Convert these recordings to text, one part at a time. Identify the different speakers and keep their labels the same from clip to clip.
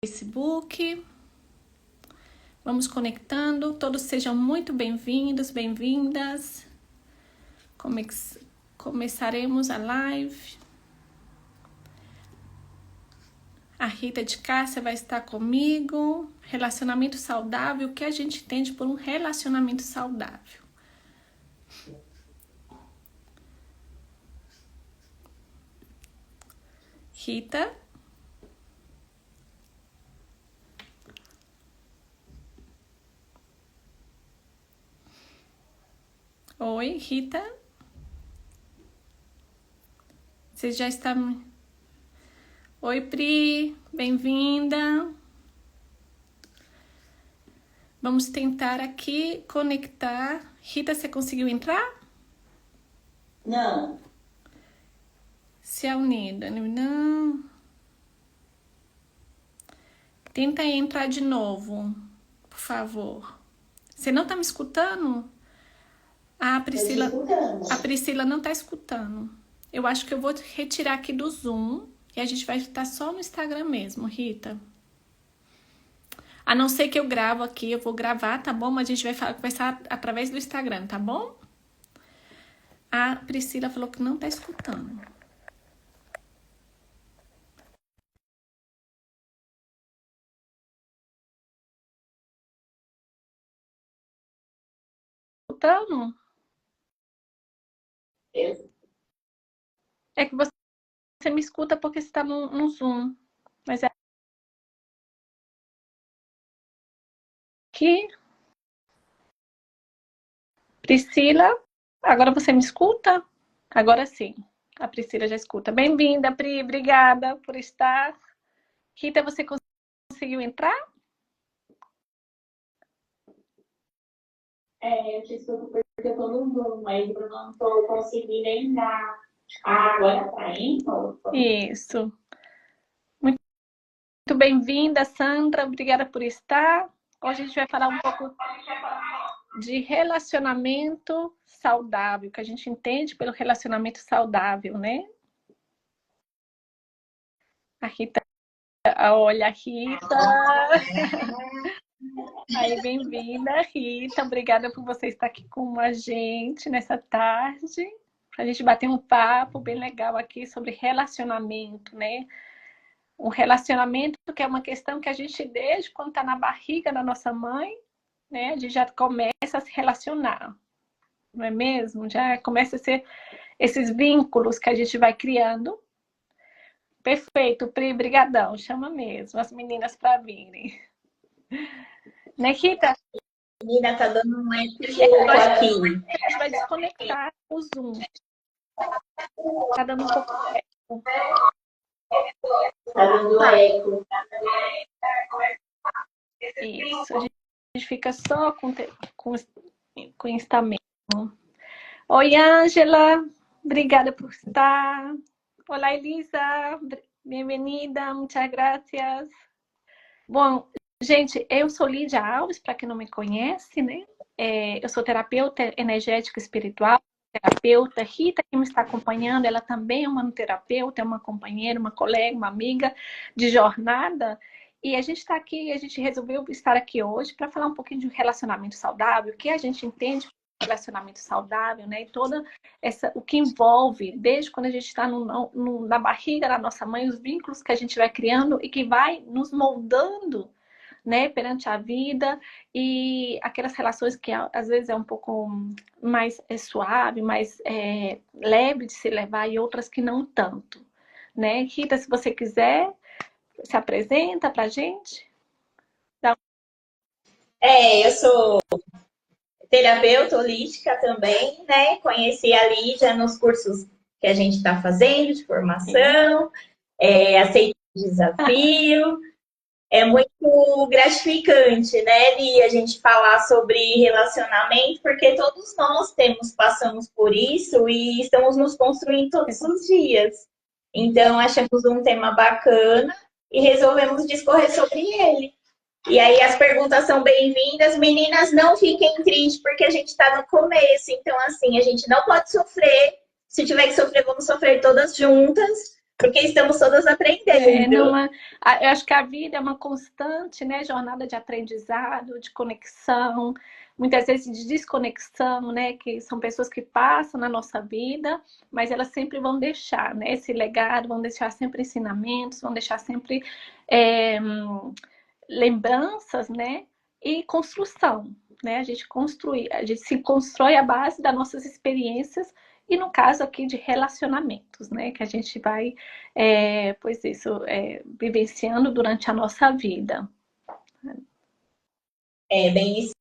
Speaker 1: Facebook. Vamos conectando. Todos sejam muito bem-vindos, bem-vindas. Começaremos a live. A Rita de Cássia vai estar comigo. Relacionamento saudável. O que a gente entende por um relacionamento saudável? Rita. Oi, Rita. Você já está... Oi, Pri. Bem-vinda. Vamos tentar aqui conectar. Rita, você conseguiu entrar?
Speaker 2: Não.
Speaker 1: Se é unida. Não. Tenta entrar de novo, por favor. Você não tá me escutando? A Priscila não tá escutando. Eu acho que eu vou retirar aqui do Zoom e a gente vai estar só no Instagram mesmo, Rita. A não ser que eu gravo aqui, eu vou gravar, tá bom? Mas a gente vai conversar através do Instagram, tá bom? A Priscila falou que não tá escutando. Escutando? É que você me escuta porque você tá no Zoom. Mas é aqui. Priscila, agora você me escuta? Agora sim. A Priscila já escuta. Bem-vinda, Pri. Obrigada por estar. Rita, você conseguiu entrar?
Speaker 2: Eu te escuto porque eu tô no Zoom, mas eu não tô conseguindo entrar. Agora tá indo?
Speaker 1: Isso. Muito bem-vinda, Sandra. Obrigada por estar. Hoje a gente vai falar um pouco de relacionamento saudável, que a gente entende pelo relacionamento saudável, né? A Rita, olha a Rita. Aí, bem-vinda, Rita. Obrigada por você estar aqui com a gente nessa tarde. A gente bater um papo bem legal aqui sobre relacionamento, né? Um relacionamento que é uma questão que a gente, desde quando está na barriga da nossa mãe, né? A gente já começa a se relacionar, não é mesmo? Já começa a ser esses vínculos que a gente vai criando. Perfeito, Pri, brigadão. Chama mesmo as meninas para virem. Né, Rita?
Speaker 2: Menina, tá dando um eco aqui.
Speaker 1: A gente vai desconectar o Zoom. Tá dando um pouco de eco.
Speaker 2: Tá dando eco.
Speaker 1: Isso, a gente fica só com Insta mesmo. Oi, Ângela. Obrigada por estar. Olá, Elisa. Bem-vinda. Muchas gracias. Bom, gente, eu sou Lídia Alves, para quem não me conhece, né? Eu sou terapeuta energética espiritual, terapeuta. Rita, que me está acompanhando, ela também é uma terapeuta, é uma companheira, uma colega, uma amiga de jornada. E a gente está aqui, a gente resolveu estar aqui hoje para falar um pouquinho de um relacionamento saudável, o que a gente entende por relacionamento saudável, né? E toda o que envolve, desde quando a gente está na barriga da nossa mãe, os vínculos que a gente vai criando e que vai nos moldando, né, perante a vida, e aquelas relações que às vezes é um pouco mais suave, mais leve de se levar, e outras que não tanto, né? Rita, se você quiser, se apresenta pra gente.
Speaker 2: Eu sou terapeuta holística também, né? Conheci a Lídia nos cursos que a gente está fazendo de formação, aceitei o desafio. É muito gratificante, né, Li, a gente falar sobre relacionamento, porque todos nós passamos por isso e estamos nos construindo todos os dias. Então, achamos um tema bacana e resolvemos discorrer sobre ele. E aí as perguntas são bem-vindas. Meninas, não fiquem tristes, porque a gente está no começo. Então, assim, a gente não pode sofrer. Se tiver que sofrer, vamos sofrer todas juntas. porque estamos todas aprendendo.
Speaker 1: Eu acho que a vida é uma constante, né, jornada de aprendizado, de conexão, muitas vezes de desconexão, né, que são pessoas que passam na nossa vida, mas elas sempre vão deixar, né, esse legado, vão deixar sempre ensinamentos, vão deixar sempre lembranças, né, e construção, né, a gente se constrói à base das nossas experiências e no caso aqui de relacionamentos, né, que a gente vai, vivenciando durante a nossa vida.
Speaker 2: É bem isso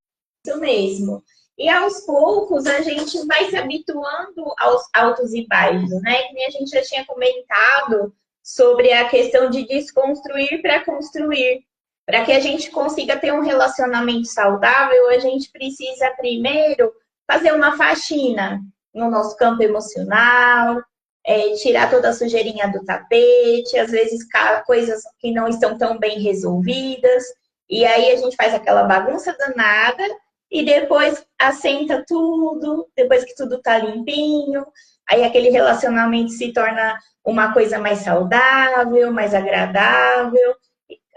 Speaker 2: mesmo. E aos poucos a gente vai se habituando aos altos e baixos, né? Que nem a gente já tinha comentado sobre a questão de desconstruir para construir. Para que a gente consiga ter um relacionamento saudável, a gente precisa primeiro fazer uma faxina no nosso campo emocional, tirar toda a sujeirinha do tapete, às vezes coisas que não estão tão bem resolvidas. E aí a gente faz aquela bagunça danada e depois assenta tudo, depois que tudo tá limpinho, aí aquele relacionamento se torna uma coisa mais saudável, mais agradável,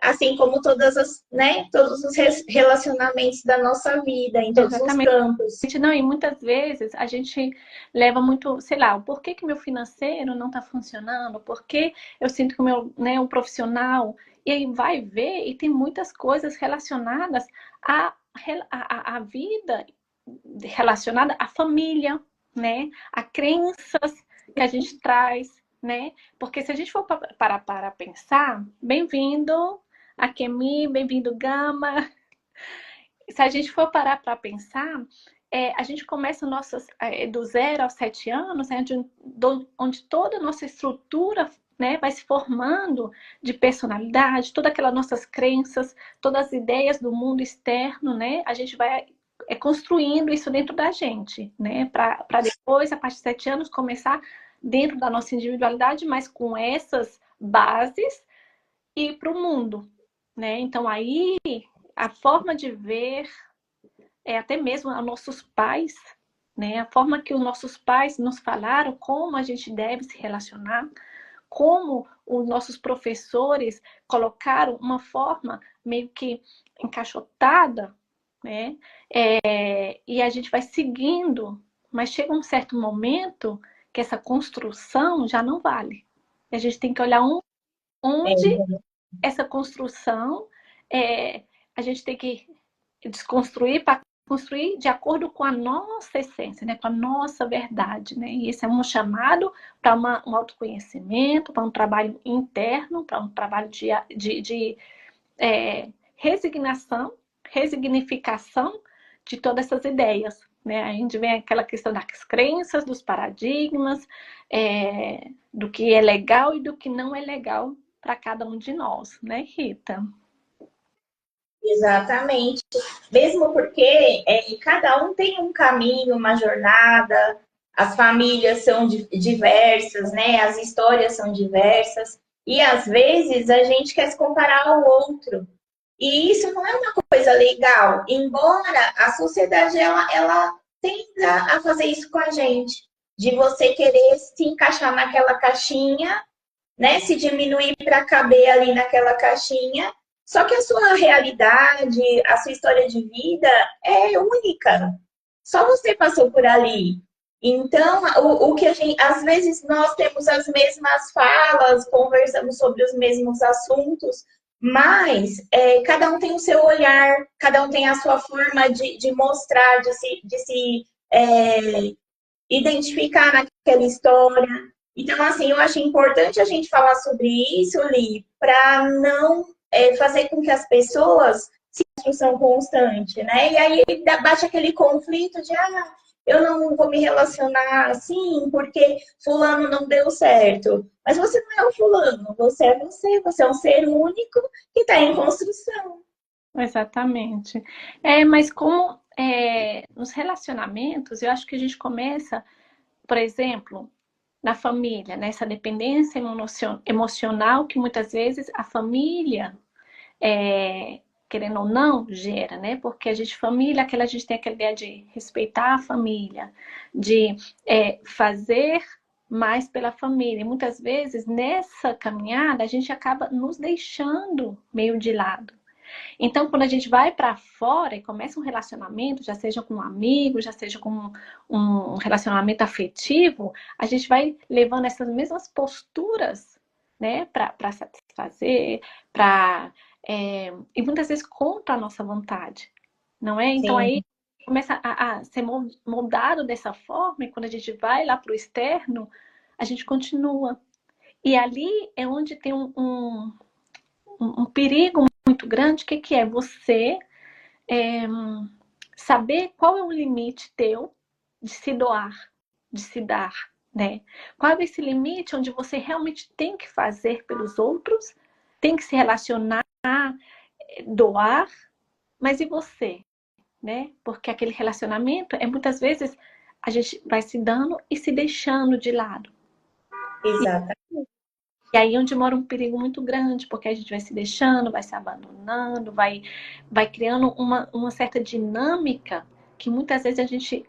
Speaker 2: assim como todas as, né, todos os relacionamentos da nossa vida, em todos os campos.
Speaker 1: Não, e muitas vezes a gente leva muito, sei lá, por que meu financeiro não está funcionando? Por que eu sinto que o meu, né, o profissional... E aí vai ver e tem muitas coisas relacionadas à vida, relacionada à família, né? A crenças que a gente traz, né? Porque se a gente for para pensar, bem-vindo a Kemi, bem-vindo Gama. Se a gente for parar para pensar, a gente começa do 0 aos 7 anos, né, onde toda a nossa estrutura, né, vai se formando de personalidade, todas aquelas nossas crenças, todas as ideias do mundo externo, né, a gente vai construindo isso dentro da gente, né, para depois, a partir de 7 anos, começar dentro da nossa individualidade, mas com essas bases e para o mundo, né? Então aí a forma de ver, até mesmo a nossos pais, né? A forma que os nossos pais nos falaram como a gente deve se relacionar, como os nossos professores colocaram uma forma meio que encaixotada, né? E a gente vai seguindo, mas chega um certo momento que essa construção já não vale. A gente tem que olhar onde essa construção a gente tem que desconstruir para construir de acordo com a nossa essência, né? Com a nossa verdade, né? E esse é um chamado para um autoconhecimento, para um trabalho interno, para um trabalho de resignação, resignificação de todas essas ideias, né? A gente vem aquela questão das crenças, dos paradigmas, do que é legal e do que não é legal para cada um de nós, né, Rita?
Speaker 2: Exatamente. Mesmo porque cada um tem um caminho, uma jornada, as famílias são diversas, né? As histórias são diversas. E às vezes a gente quer se comparar ao outro. E isso não é uma coisa legal, embora a sociedade ela tenda a fazer isso com a gente, de você querer se encaixar naquela caixinha, né? Se diminuir para caber ali naquela caixinha. Só que a sua realidade, a sua história de vida é única. Só você passou por ali. Então, o que a gente, às vezes nós temos as mesmas falas, conversamos sobre os mesmos assuntos, mas cada um tem o seu olhar, cada um tem a sua forma de mostrar, de se identificar naquela história. Então, assim, eu acho importante a gente falar sobre isso, Li, para não fazer com que as pessoas se instrução constante, né? E aí bate aquele conflito de eu não vou me relacionar assim porque fulano não deu certo. Mas você não é o fulano, você é você é um ser único que está em construção.
Speaker 1: Exatamente. Mas como nos relacionamentos, eu acho que a gente começa, por exemplo, na família, nessa dependência emocional que muitas vezes a família, querendo ou não, gera, né? Porque a gente, família, a gente tem aquela ideia de respeitar a família, de fazer mais pela família. E muitas vezes, nessa caminhada, a gente acaba nos deixando meio de lado. Então, quando a gente vai para fora e começa um relacionamento, já seja com um amigo, já seja com um relacionamento afetivo, a gente vai levando essas mesmas posturas, né, para satisfazer, e muitas vezes contra a nossa vontade, não é? Então,
Speaker 2: Sim,
Speaker 1: aí começa a ser moldado dessa forma, e quando a gente vai lá para o externo, a gente continua. E ali é onde tem um perigo muito grande. O que, que é? Você saber qual é o limite teu de se doar, de se dar, né? Qual é esse limite onde você realmente tem que fazer pelos outros, tem que se relacionar, doar, mas e você, né? Porque aquele relacionamento é muitas vezes a gente vai se dando e se deixando de lado.
Speaker 2: exato.
Speaker 1: E aí é onde mora um perigo muito grande, porque a gente vai se deixando, vai se abandonando, vai criando uma certa dinâmica que muitas vezes a gente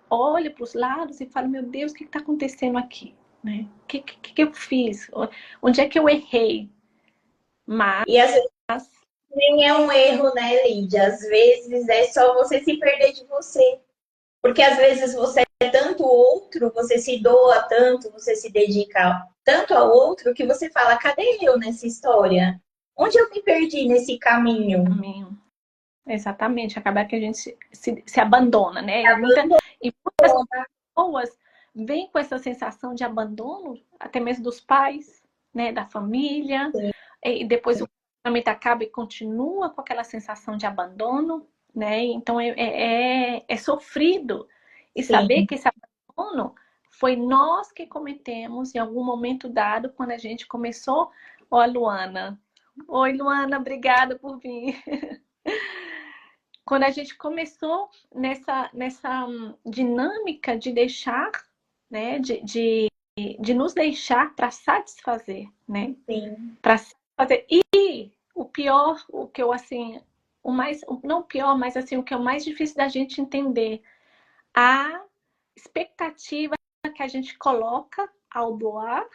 Speaker 1: olha para os lados e fala, meu Deus, o que está acontecendo aqui? Né? O que eu fiz? Onde é que eu errei? Mas
Speaker 2: E às vezes nem é um erro, né, Lídia? Às vezes é só você se perder de você. Porque às vezes você é tanto outro, você se doa tanto, você se dedica tanto ao outro, que você fala, cadê eu nessa história? Onde eu me perdi nesse caminho?
Speaker 1: exatamente, acaba que a gente se abandona, né? E muitas pessoas vêm com essa sensação de abandono, até mesmo dos pais, né? Da família, e depois o relacionamento acaba e continua com aquela sensação de abandono, né? Então é sofrido. E saber
Speaker 2: Sim,
Speaker 1: que esse abandono foi nós que cometemos em algum momento dado, quando a gente começou. Ó, a Luana. Oi, Luana, obrigada por vir. Quando a gente começou nessa dinâmica de deixar, né, de nos deixar para satisfazer, né,
Speaker 2: sim,
Speaker 1: para satisfazer. E o pior, o que eu assim, não o pior, mas assim, o que é o mais difícil da gente entender, a expectativa que a gente coloca ao doar,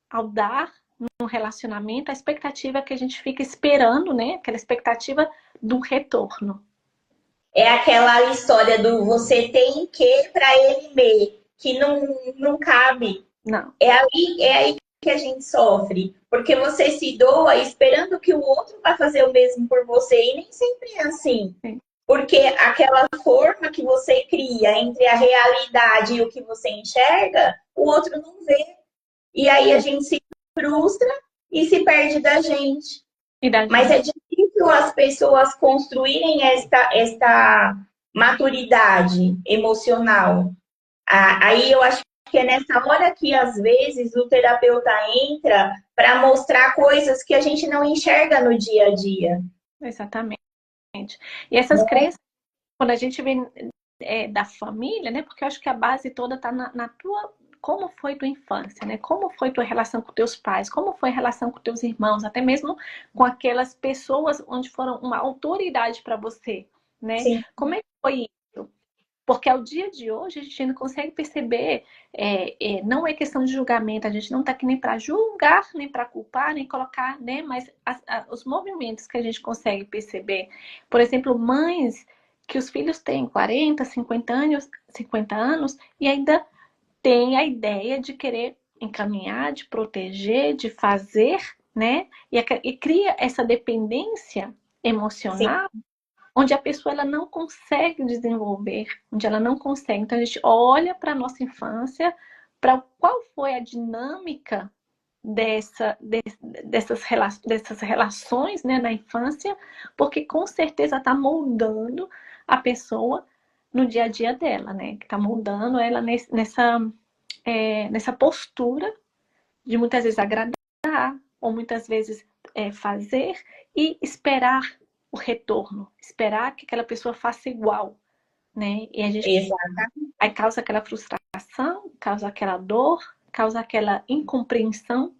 Speaker 1: ao dar num relacionamento, a expectativa que a gente fica esperando, né, aquela expectativa do retorno.
Speaker 2: é aquela história do você tem que para ele me, que não cabe.
Speaker 1: Não.
Speaker 2: É aí que a gente sofre, porque você se doa esperando que o outro vai fazer o mesmo por você, e nem sempre é assim.
Speaker 1: Sim.
Speaker 2: Porque aquela forma que você cria entre a realidade e o que você enxerga, o outro não vê. E aí a gente se frustra e se perde da gente.
Speaker 1: E da
Speaker 2: Mas é
Speaker 1: gente.
Speaker 2: difícil as pessoas construírem esta maturidade emocional. Aí eu acho que é nessa hora que, às vezes, o terapeuta entra para mostrar coisas que a gente não enxerga no dia a dia.
Speaker 1: Exatamente. E essas crenças, quando a gente vem da família, né? Porque eu acho que a base toda está na tua. Como foi tua infância, né? Como foi tua relação com teus pais? Como foi a relação com teus irmãos? Até mesmo com aquelas pessoas onde foram uma autoridade para você, né?
Speaker 2: Sim,
Speaker 1: Como é que foi isso? Porque ao dia de hoje a gente não consegue perceber, não é questão de julgamento, a gente não está aqui nem para julgar, nem para culpar, nem colocar, né? Mas os movimentos que a gente consegue perceber, por exemplo, mães que os filhos têm 40, 50 anos e ainda têm a ideia de querer encaminhar, de proteger, de fazer, né? E cria essa dependência
Speaker 2: sim,
Speaker 1: emocional onde a pessoa ela não consegue desenvolver, onde ela não consegue. Então a gente olha para a nossa infância, para qual foi a dinâmica dessas relações, né, na infância, porque com certeza está moldando a pessoa no dia a dia dela, né? Que está moldando ela nessa postura de muitas vezes agradar, ou muitas vezes fazer e esperar o retorno, esperar que aquela pessoa faça igual, né? E a gente
Speaker 2: exato.
Speaker 1: aí causa aquela frustração, causa aquela dor, causa aquela incompreensão,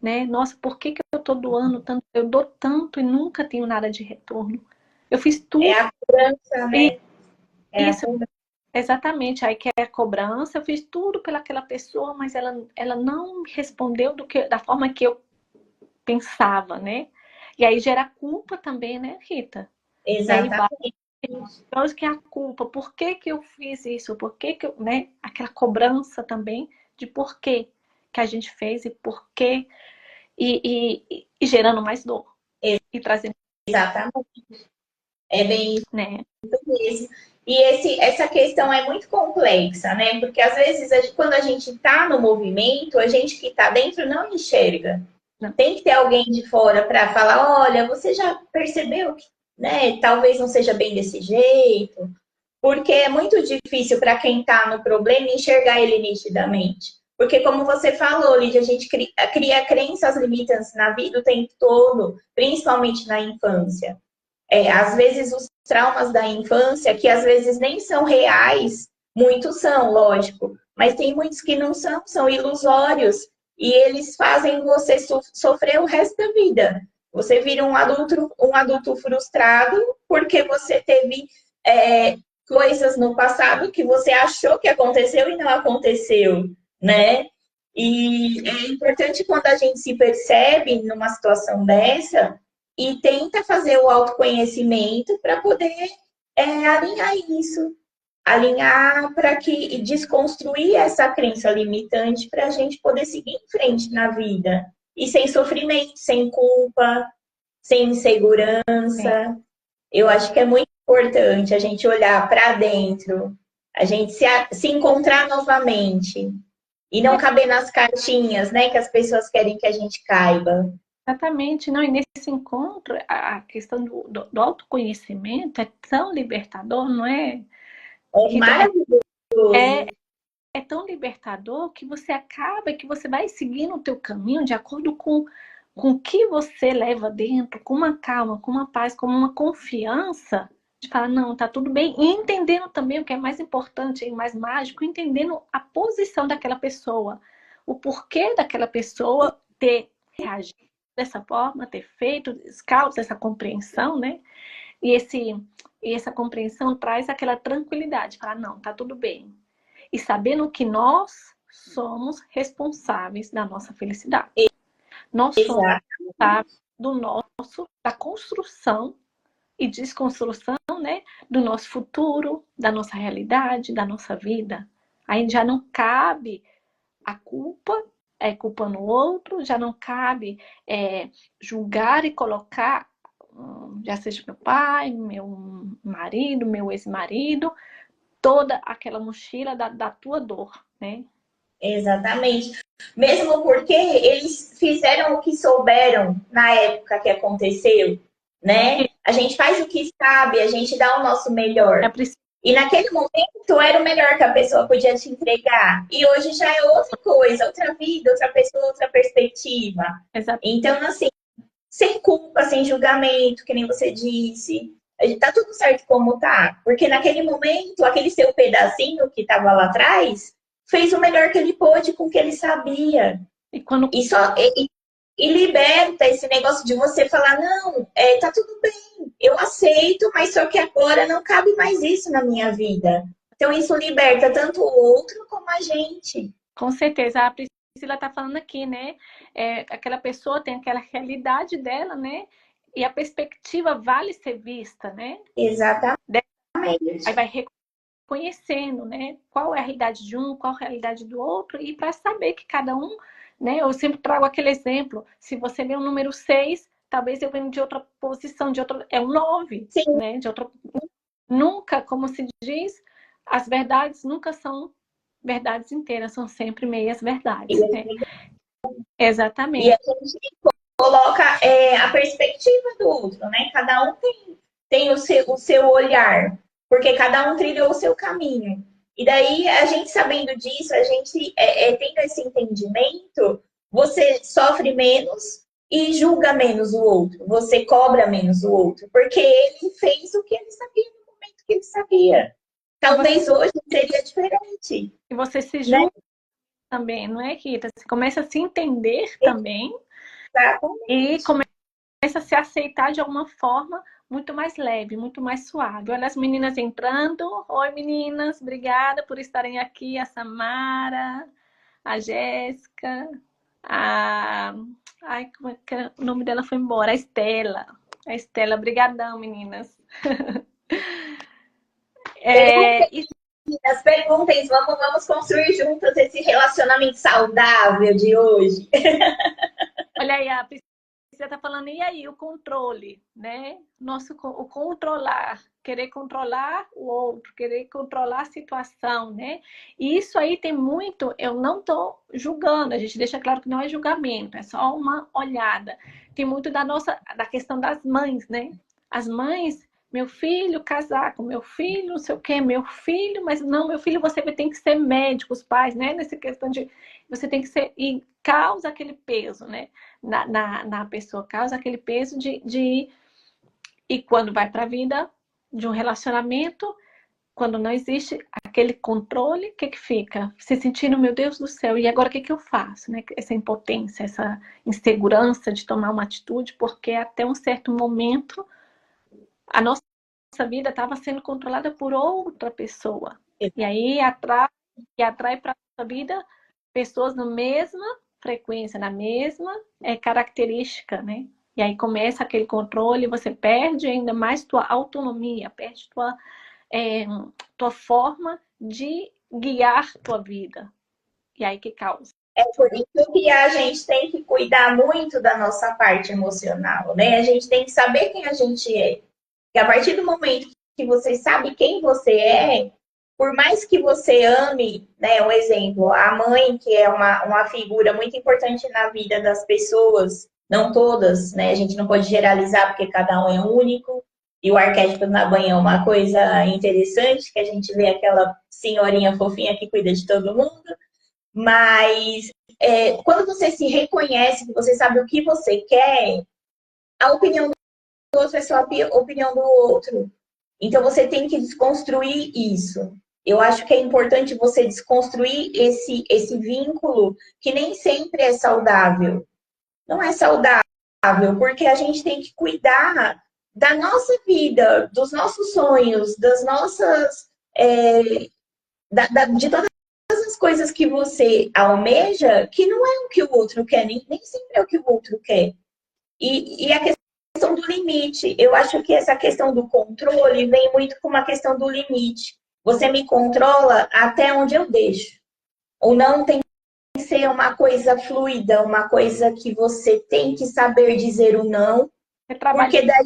Speaker 1: né? Nossa, por que que eu tô doando tanto? Eu dou tanto e nunca tenho nada de retorno. Eu fiz
Speaker 2: É
Speaker 1: tudo
Speaker 2: a cobrança,
Speaker 1: e
Speaker 2: né? É a
Speaker 1: isso
Speaker 2: cobrança.
Speaker 1: Exatamente, aí que é a cobrança, eu fiz tudo pelaquela pessoa, mas ela não me respondeu da forma que eu pensava, né? E aí gera culpa também, né, Rita? E aí vai,
Speaker 2: Exatamente.
Speaker 1: onde que é a culpa? Por que que eu fiz isso? Por que que eu, né? Aquela cobrança também de por que que a gente fez e por que, e gerando mais dor e trazendo,
Speaker 2: Exatamente. É bem
Speaker 1: né?
Speaker 2: isso. E essa questão é muito complexa, né? Porque às vezes, quando a gente está no movimento, a gente que está dentro não enxerga. Tem que ter alguém de fora para falar, olha, você já percebeu que, né, talvez não seja bem desse jeito? Porque é muito difícil para quem está no problema enxergar ele nitidamente. Porque, como você falou, Lídia, a gente cria crenças limitantes na vida o tempo todo, principalmente na infância. Às vezes, os traumas da infância, que às vezes nem são reais, muitos são, lógico, mas tem muitos que não são, são ilusórios, e eles fazem você sofrer o resto da vida. Você vira um adulto frustrado porque você teve coisas no passado que você achou que aconteceu e não aconteceu, né? E é importante quando a gente se percebe numa situação dessa e tenta fazer o autoconhecimento para poder alinhar isso, alinhar para que desconstruir essa crença limitante para a gente poder seguir em frente na vida e sem sofrimento, sem culpa, sem insegurança. Eu acho que é muito importante a gente olhar para dentro, a gente se encontrar novamente e não caber nas caixinhas, né, que as pessoas querem que a gente caiba.
Speaker 1: Exatamente, não, e nesse encontro, a questão do autoconhecimento é tão libertador, não é?
Speaker 2: É
Speaker 1: Rita? É,
Speaker 2: maravilhoso.
Speaker 1: é tão libertador que você acaba, que você vai seguindo o teu caminho de acordo com o que você leva dentro, com uma calma, com uma paz, com uma confiança de falar, não, tá tudo bem, e entendendo também o que é mais importante e mais mágico, entendendo a posição daquela pessoa, o porquê daquela pessoa ter reagido dessa forma, ter feito scouts, essa compreensão, né? E, e essa compreensão traz aquela tranquilidade, falar, não, tá tudo bem. E sabendo que nós somos responsáveis da nossa felicidade. Nós somos
Speaker 2: Exato.
Speaker 1: responsáveis da construção e desconstrução, né, do nosso futuro, da nossa realidade, da nossa vida. Aí já não cabe a culpa, culpa no outro, já não cabe julgar e colocar, já seja meu pai, meu marido, meu ex-marido, toda aquela mochila da tua dor, né?
Speaker 2: Exatamente. Mesmo porque eles fizeram o que souberam na época que aconteceu, né? A gente faz o que sabe, a gente dá o nosso
Speaker 1: É
Speaker 2: melhor.
Speaker 1: preciso.
Speaker 2: E naquele momento era o melhor que a pessoa podia te entregar. E hoje já é outra coisa, outra vida, outra pessoa, outra perspectiva. Então, assim, sem culpa, sem julgamento, que nem você disse. Tá tudo certo como tá. Porque naquele momento, aquele seu pedacinho que tava lá atrás, fez o melhor que ele pôde com o que ele sabia.
Speaker 1: E quando
Speaker 2: E, só, e liberta esse negócio de você falar, não, tá tudo bem, eu aceito, mas só que agora não cabe mais isso na minha vida. Então isso liberta tanto o outro como a gente.
Speaker 1: Com certeza, a Priscila está falando aqui, né? Aquela pessoa tem aquela realidade dela, né? E a perspectiva vale ser vista, né?
Speaker 2: Exatamente.
Speaker 1: Aí vai reconhecendo, né? Qual é a realidade de um, qual é a realidade do outro, e para saber que cada um, né? Eu sempre trago aquele exemplo: se você vê o número 6, talvez eu venha de outra posição, de outra. É um 9,
Speaker 2: Sim.
Speaker 1: né? De outra. Nunca, como se diz, as verdades nunca são verdades inteiras, são sempre meias verdades, né?
Speaker 2: E a
Speaker 1: Exatamente.
Speaker 2: gente coloca a perspectiva do outro, né? Cada um tem o seu olhar, porque cada um trilhou o seu caminho. E daí, a gente sabendo disso, a gente tendo esse entendimento, você sofre menos e julga menos o outro, você cobra menos o outro, porque ele fez o que ele sabia no momento que ele sabia. Talvez hoje seria diferente,
Speaker 1: E você se
Speaker 2: né?
Speaker 1: julga também, não é, Rita? Você começa a se entender também e
Speaker 2: Exatamente.
Speaker 1: começa a se aceitar de alguma forma muito mais leve, muito mais suave. Olha as meninas entrando. Oi, meninas, obrigada por estarem aqui. A Samara, a Jéssica, a... Ai, como é que o nome dela foi embora? A Estela. A Estela, brigadão, meninas.
Speaker 2: Perguntem, vamos construir juntas esse relacionamento saudável de hoje.
Speaker 1: Olha aí, a Priscila está falando, e aí, o controle, né? O controlar, querer controlar o outro, querer controlar a situação, né? E isso aí tem muito, eu não estou julgando, a gente deixa claro que não é julgamento, é só uma olhada. Tem muito da questão das mães, né? As mães, meu filho casar com meu filho, não sei o quê, meu filho, mas não, meu filho, você tem que ser médico, os pais, né? Nessa questão de você tem que ser, e causa aquele peso, né? Na pessoa, causa aquele peso e quando vai para a vida de um relacionamento, quando não existe aquele controle, o que fica? Se sentindo, meu Deus do céu, e agora o que eu faço? Né? Essa impotência, essa insegurança de tomar uma atitude, porque até um certo momento a nossa vida estava sendo controlada por outra pessoa. E aí atrai para a nossa vida pessoas na mesma frequência, na mesma característica, né? E aí começa aquele controle, você perde ainda mais tua autonomia, perde tua forma de guiar tua vida. E aí que causa?
Speaker 2: É por isso que a gente tem que cuidar muito da nossa parte emocional, né? A gente tem que saber quem a gente é. E a partir do momento que você sabe quem você é, por mais que você ame, né? Um exemplo, a mãe, que é uma figura muito importante na vida das pessoas, não todas, né? A gente não pode generalizar porque cada um é único. E o arquétipo na mãe é uma coisa interessante, que a gente vê aquela senhorinha fofinha que cuida de todo mundo. Mas quando você se reconhece, que você sabe o que você quer, a opinião do outro é só a opinião do outro. Então você tem que desconstruir isso. Eu acho que é importante você desconstruir esse vínculo que nem sempre é saudável. Não é saudável, porque a gente tem que cuidar da nossa vida, dos nossos sonhos, das nossas. De todas as coisas que você almeja, que não é o que o outro quer, nem sempre é o que o outro quer. E a questão do limite, eu acho que essa questão do controle vem muito com uma questão do limite. Você me controla até onde eu deixo. Ou não tem que ser uma coisa fluida, uma coisa que você tem que saber dizer o não, porque daí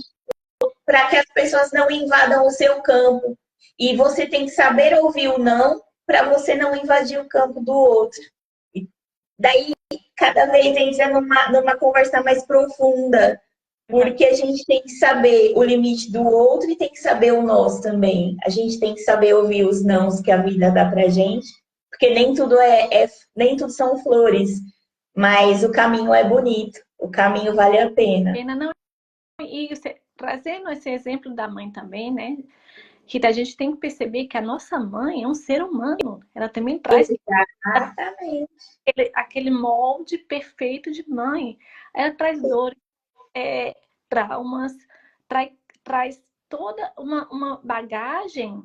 Speaker 2: para que as pessoas não invadam o seu campo. E você tem que saber ouvir o não para você não invadir o campo do outro. E daí, cada vez entra numa conversa mais profunda, porque a gente tem que saber o limite do outro e tem que saber o nosso também. A gente tem que saber ouvir os nãos que a vida dá pra gente, porque nem tudo nem tudo são flores, mas o caminho é bonito, o caminho vale a pena.
Speaker 1: Não, e trazendo esse exemplo da mãe também, né? Que a gente tem que perceber que a nossa mãe é um ser humano. Ela também traz aquele molde perfeito de mãe. Ela traz dores, traumas, traz toda uma bagagem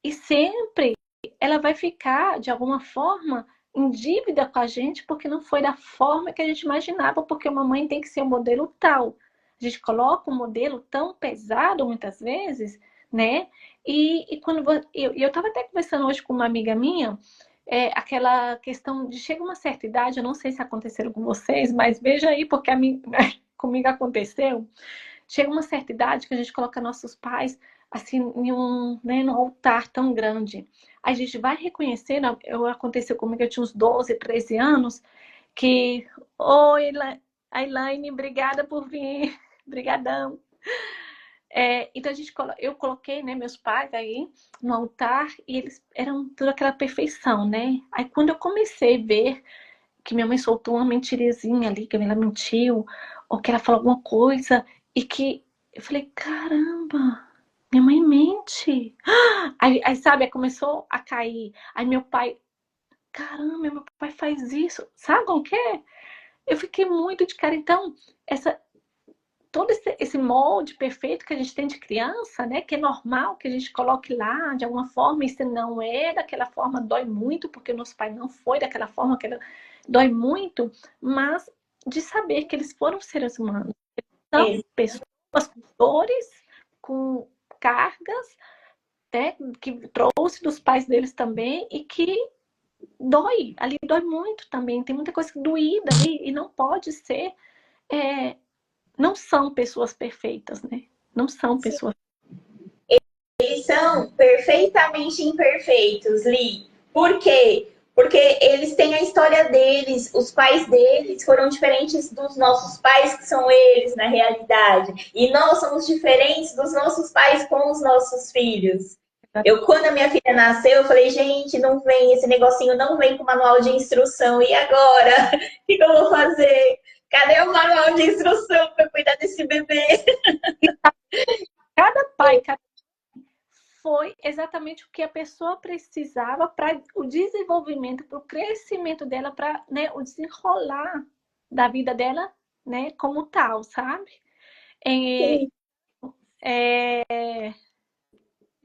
Speaker 1: e sempre ela vai ficar, de alguma forma, em dívida com a gente porque não foi da forma que a gente imaginava, porque uma mãe tem que ser um modelo tal. A gente coloca um modelo tão pesado, muitas vezes, né? E quando eu estava até conversando hoje com uma amiga minha, aquela questão de chega uma certa idade, eu não sei se aconteceram com vocês, mas veja aí, porque comigo aconteceu. Chega uma certa idade que a gente coloca nossos pais assim num altar tão grande. A gente vai reconhecendo, aconteceu comigo, eu tinha uns 12, 13 anos, que, oi, Elaine, obrigada por vir, brigadão. Então eu coloquei, né, meus pais aí no altar e eles eram toda aquela perfeição, né? Aí quando eu comecei a ver que minha mãe soltou uma mentirezinha ali, que ela mentiu, ou que ela falou alguma coisa, e que eu falei, caramba, minha mãe mente. Aí sabe, aí começou a cair. Aí meu pai, caramba, meu pai faz isso. Sabe o que é? Eu fiquei muito de cara. Então, todo esse molde perfeito que a gente tem de criança, né? Que é normal que a gente coloque lá de alguma forma, e se não é daquela forma, dói muito, porque o nosso pai não foi daquela forma, que dói muito, mas de saber que eles foram seres humanos. São pessoas com dores, com cargas, né? Que trouxe dos pais deles também, e que dói, ali dói muito também. Tem muita coisa doída ali, e não pode ser... não são pessoas perfeitas, né? Não são pessoas.
Speaker 2: Eles são perfeitamente imperfeitos, Li. Por quê? Porque eles têm a história deles, os pais deles foram diferentes dos nossos pais, que são eles na realidade. E nós somos diferentes dos nossos pais com os nossos filhos. Quando a minha filha nasceu, eu falei, gente, não vem, esse negocinho não vem com manual de instrução. E agora? O que eu vou fazer? Cadê o manual de instrução para cuidar desse bebê?
Speaker 1: Cada pai, foi exatamente o que a pessoa precisava para o desenvolvimento, para o crescimento dela, para, né, o desenrolar da vida dela, né, como tal, sabe?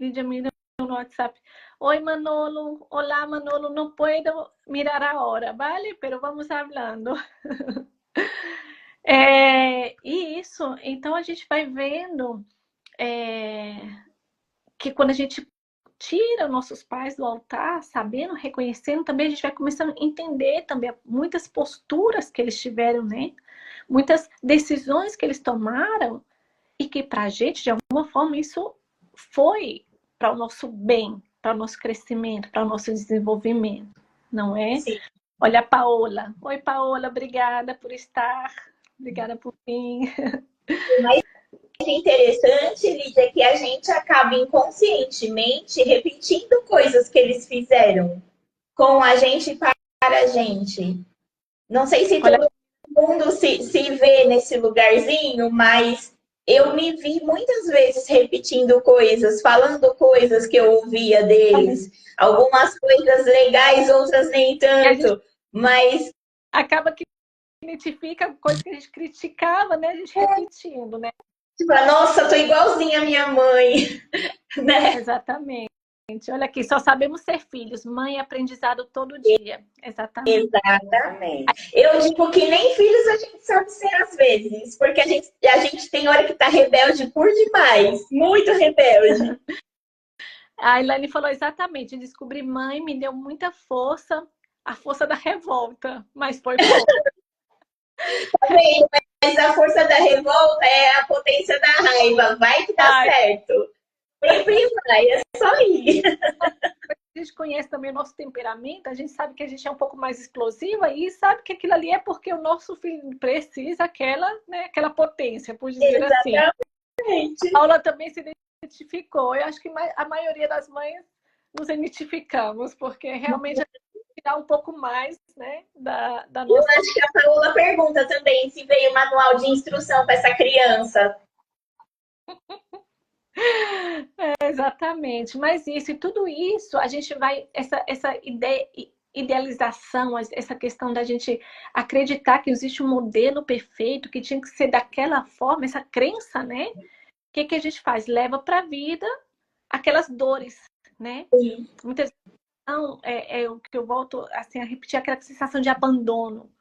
Speaker 1: Lídia Mira no WhatsApp. Oi, Manolo. Olá, Manolo. Não puedo mirar a hora, vale? Pero vamos hablando. E isso, então a gente vai vendo que quando a gente tira nossos pais do altar, sabendo, reconhecendo, também a gente vai começando a entender também muitas posturas que eles tiveram, né? Muitas decisões que eles tomaram, e que pra gente, de alguma forma, isso foi para o nosso bem, para o nosso crescimento, para o nosso desenvolvimento, não é?
Speaker 2: Sim.
Speaker 1: Olha a Paola. Oi, Paola, obrigada por estar. Obrigada por vir.
Speaker 2: Mas é interessante, Lídia, que a gente acaba inconscientemente repetindo coisas que eles fizeram com a gente para a gente. Não sei se todo mundo se vê nesse lugarzinho, mas eu me vi muitas vezes repetindo coisas, falando coisas que eu ouvia deles. Algumas coisas legais, outras nem tanto. Mas
Speaker 1: acaba que identifica coisas que a gente criticava, né? A gente repetindo, né?
Speaker 2: Tipo, nossa, tô igualzinha a minha mãe, né?
Speaker 1: Exatamente. Olha aqui, só sabemos ser filhos. Mãe é aprendizado todo dia. Exatamente.
Speaker 2: Exatamente. Eu digo que nem filhos a gente sabe ser às vezes, porque a gente tem hora que tá rebelde por demais, muito rebelde.
Speaker 1: A Elaine falou exatamente. Descobrir mãe me deu muita força, a força da revolta, mas foi pouco.
Speaker 2: Também, mas a força da revolta é a potência da raiva. Vai que dá certo. Sempre vai, é só ir.
Speaker 1: A gente conhece também o nosso temperamento, a gente sabe que a gente é um pouco mais explosiva e sabe que aquilo ali é porque o nosso filho precisa aquela potência, por dizer
Speaker 2: Exatamente.
Speaker 1: assim. A Paula também se identificou. Eu acho que a maioria das mães nos identificamos, porque realmente a gente tirar um pouco mais, né, da nossa...
Speaker 2: Eu acho que a Paola pergunta também se veio manual de instrução para essa criança.
Speaker 1: Exatamente, mas isso e tudo isso, a gente vai, essa idealização, essa questão da gente acreditar que existe um modelo perfeito, que tinha que ser daquela forma, essa crença, né? O que a gente faz? Leva para a vida aquelas dores, né?
Speaker 2: Sim.
Speaker 1: Muitas vezes é o que eu volto assim, a repetir, aquela sensação de abandono.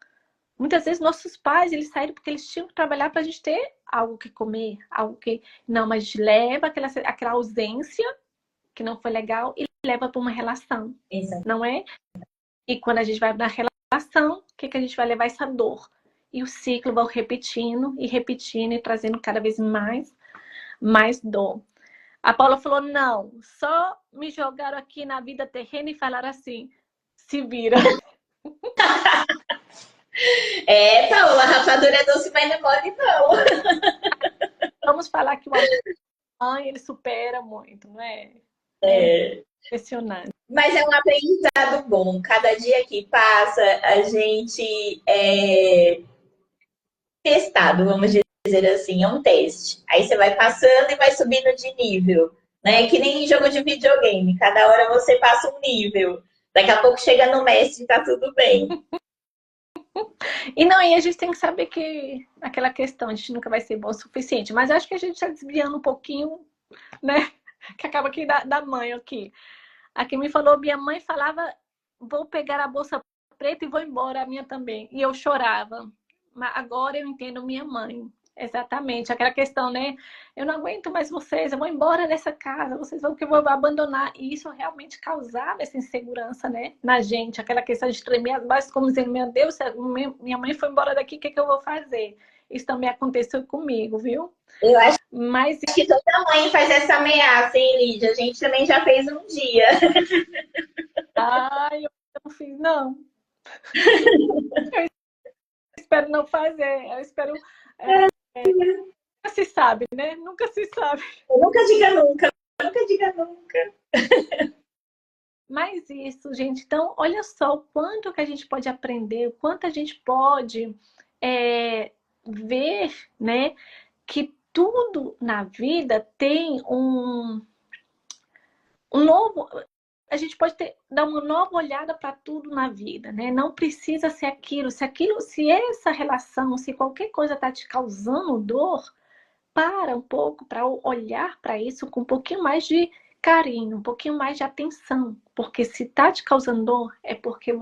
Speaker 1: Muitas vezes nossos pais, eles saíram porque eles tinham que trabalhar para a gente ter algo que comer, algo que... Não, mas leva aquela ausência que não foi legal e leva para uma relação,
Speaker 2: Exato.
Speaker 1: não é? E quando a gente vai na relação, o que a gente vai levar? Essa dor. E o ciclo vai repetindo e repetindo e trazendo cada vez mais dor. A Paula falou, não, só me jogaram aqui na vida terrena e falaram assim, se vira.
Speaker 2: Paola, a rapadura é doce, mas não é mole, não.
Speaker 1: Vamos falar que o mãe, ele supera muito, não é? Impressionante.
Speaker 2: Mas é um aprendizado bom. Cada dia que passa, a gente testado, vamos dizer assim, é um teste. Aí você vai passando e vai subindo de nível. Né? Que nem em jogo de videogame. Cada hora você passa um nível. Daqui a pouco chega no mestre e tá tudo bem.
Speaker 1: E não, e a gente tem que saber que aquela questão, a gente nunca vai ser bom o suficiente. Mas acho que a gente está desviando um pouquinho, né? Que acaba aqui da mãe aqui. A que me falou, minha mãe falava, vou pegar a bolsa preta e vou embora, a minha também. E eu chorava. Mas agora eu entendo minha mãe. Exatamente, aquela questão, né? Eu não aguento mais vocês, eu vou embora dessa casa, vocês vão que eu vou abandonar. E isso realmente causava essa insegurança, né? Na gente, aquela questão de tremer as bases, como dizendo, meu Deus, se minha mãe foi embora daqui, o que eu vou fazer? Isso também aconteceu comigo, viu?
Speaker 2: Eu acho
Speaker 1: Mas,
Speaker 2: que toda mãe faz essa ameaça, hein, Lídia? A gente também já fez um dia.
Speaker 1: ai, eu não fiz, não. Eu espero não fazer, eu espero... Nunca se sabe, né? Nunca se sabe.
Speaker 2: Nunca diga nunca, nunca diga nunca.
Speaker 1: Mas isso, gente, então, olha só o quanto que a gente pode aprender, o quanto a gente pode ver, né, que tudo na vida tem um novo... A gente pode dar uma nova olhada para tudo na vida, né? Não precisa ser aquilo. Se essa relação, se qualquer coisa está te causando dor, para um pouco para olhar para isso com um pouquinho mais de carinho, um pouquinho mais de atenção. Porque se está te causando dor, é porque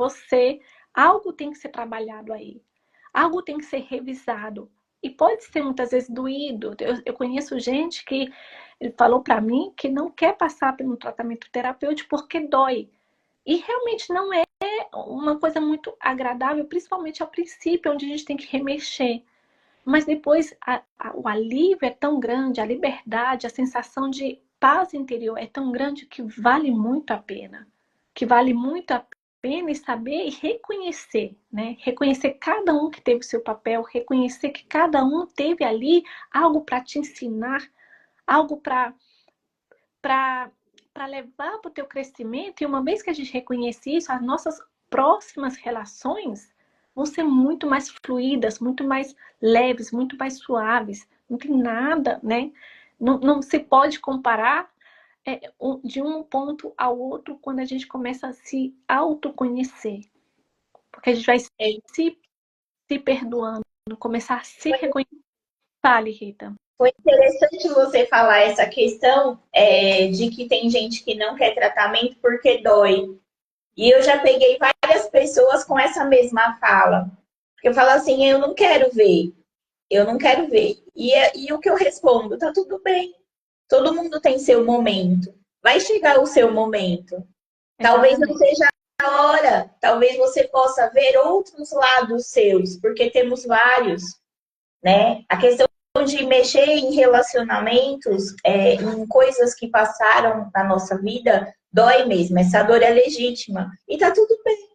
Speaker 1: algo tem que ser trabalhado aí. Algo tem que ser revisado. E pode ser muitas vezes doído. Eu conheço gente que ele falou para mim que não quer passar por um tratamento terapêutico porque dói. E realmente não é uma coisa muito agradável, principalmente ao princípio, onde a gente tem que remexer. Mas depois o alívio é tão grande, a liberdade, a sensação de paz interior é tão grande que vale muito a pena. Que vale muito a pena e saber e reconhecer, né? Reconhecer cada um que teve o seu papel, reconhecer que cada um teve ali algo para te ensinar, algo para levar para o teu crescimento. E uma vez que a gente reconhece isso, as nossas próximas relações vão ser muito mais fluídas, muito mais leves, muito mais suaves. Não tem nada, né? Não se pode comparar de um ponto ao outro quando a gente começa a se autoconhecer. Porque a gente vai se perdoando, começar a se reconhecer. Fale, Rita.
Speaker 2: Foi interessante você falar essa questão de que tem gente que não quer tratamento porque dói. E eu já peguei várias pessoas com essa mesma fala. Eu falo assim, eu não quero ver, eu não quero ver. E o que eu respondo, tá tudo bem. Todo mundo tem seu momento. Vai chegar o seu momento. Talvez não seja a hora, talvez você possa ver outros lados seus, porque temos vários, né? A questão de mexer em relacionamentos, em coisas que passaram na nossa vida, dói mesmo. Essa dor é legítima. E tá tudo bem.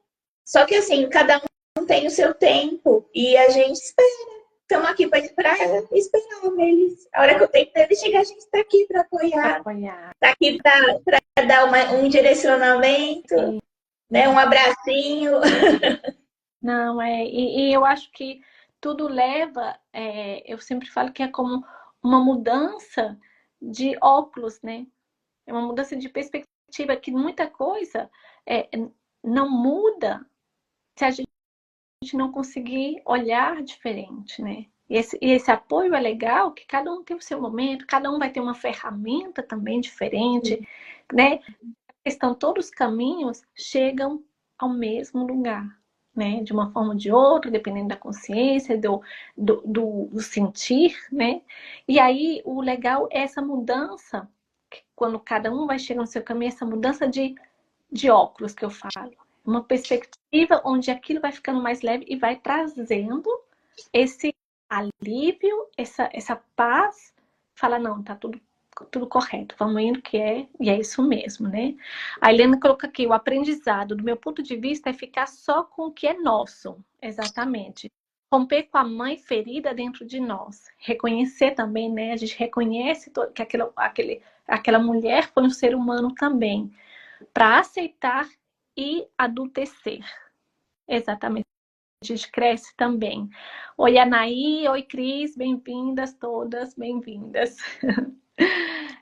Speaker 2: Só que assim, cada um tem o seu tempo e a gente espera. Estamos aqui para esperar eles. A hora que o tempo deles chegar, a gente está aqui para apoiar. Está aqui para dar um direcionamento, né? Um abracinho.
Speaker 1: Não, e eu acho que tudo leva, eu sempre falo que é como uma mudança de óculos, né? É uma mudança de perspectiva, que muita coisa não muda se a gente não conseguir olhar diferente, né? E esse apoio é legal, que cada um tem o seu momento, cada um vai ter uma ferramenta também diferente, né? Todos os caminhos chegam ao mesmo lugar, né? De uma forma ou de outra, dependendo da consciência, do sentir, né? E aí o legal é essa mudança, quando cada um vai chegar no seu caminho, essa mudança de óculos que eu falo. Uma perspectiva onde aquilo vai ficando mais leve e vai trazendo esse alívio, essa paz. Fala, não, tá tudo correto, vamos indo e é isso mesmo, né? A Helena colocou aqui, o aprendizado, do meu ponto de vista, é ficar só com o que é nosso, exatamente. Romper com a mãe ferida dentro de nós. Reconhecer também, né? A gente reconhece que aquela mulher foi um ser humano também. Para aceitar e adultecer. Exatamente. A gente cresce também. Oi, Anaí. Oi, Cris. Bem-vindas todas. Bem-vindas.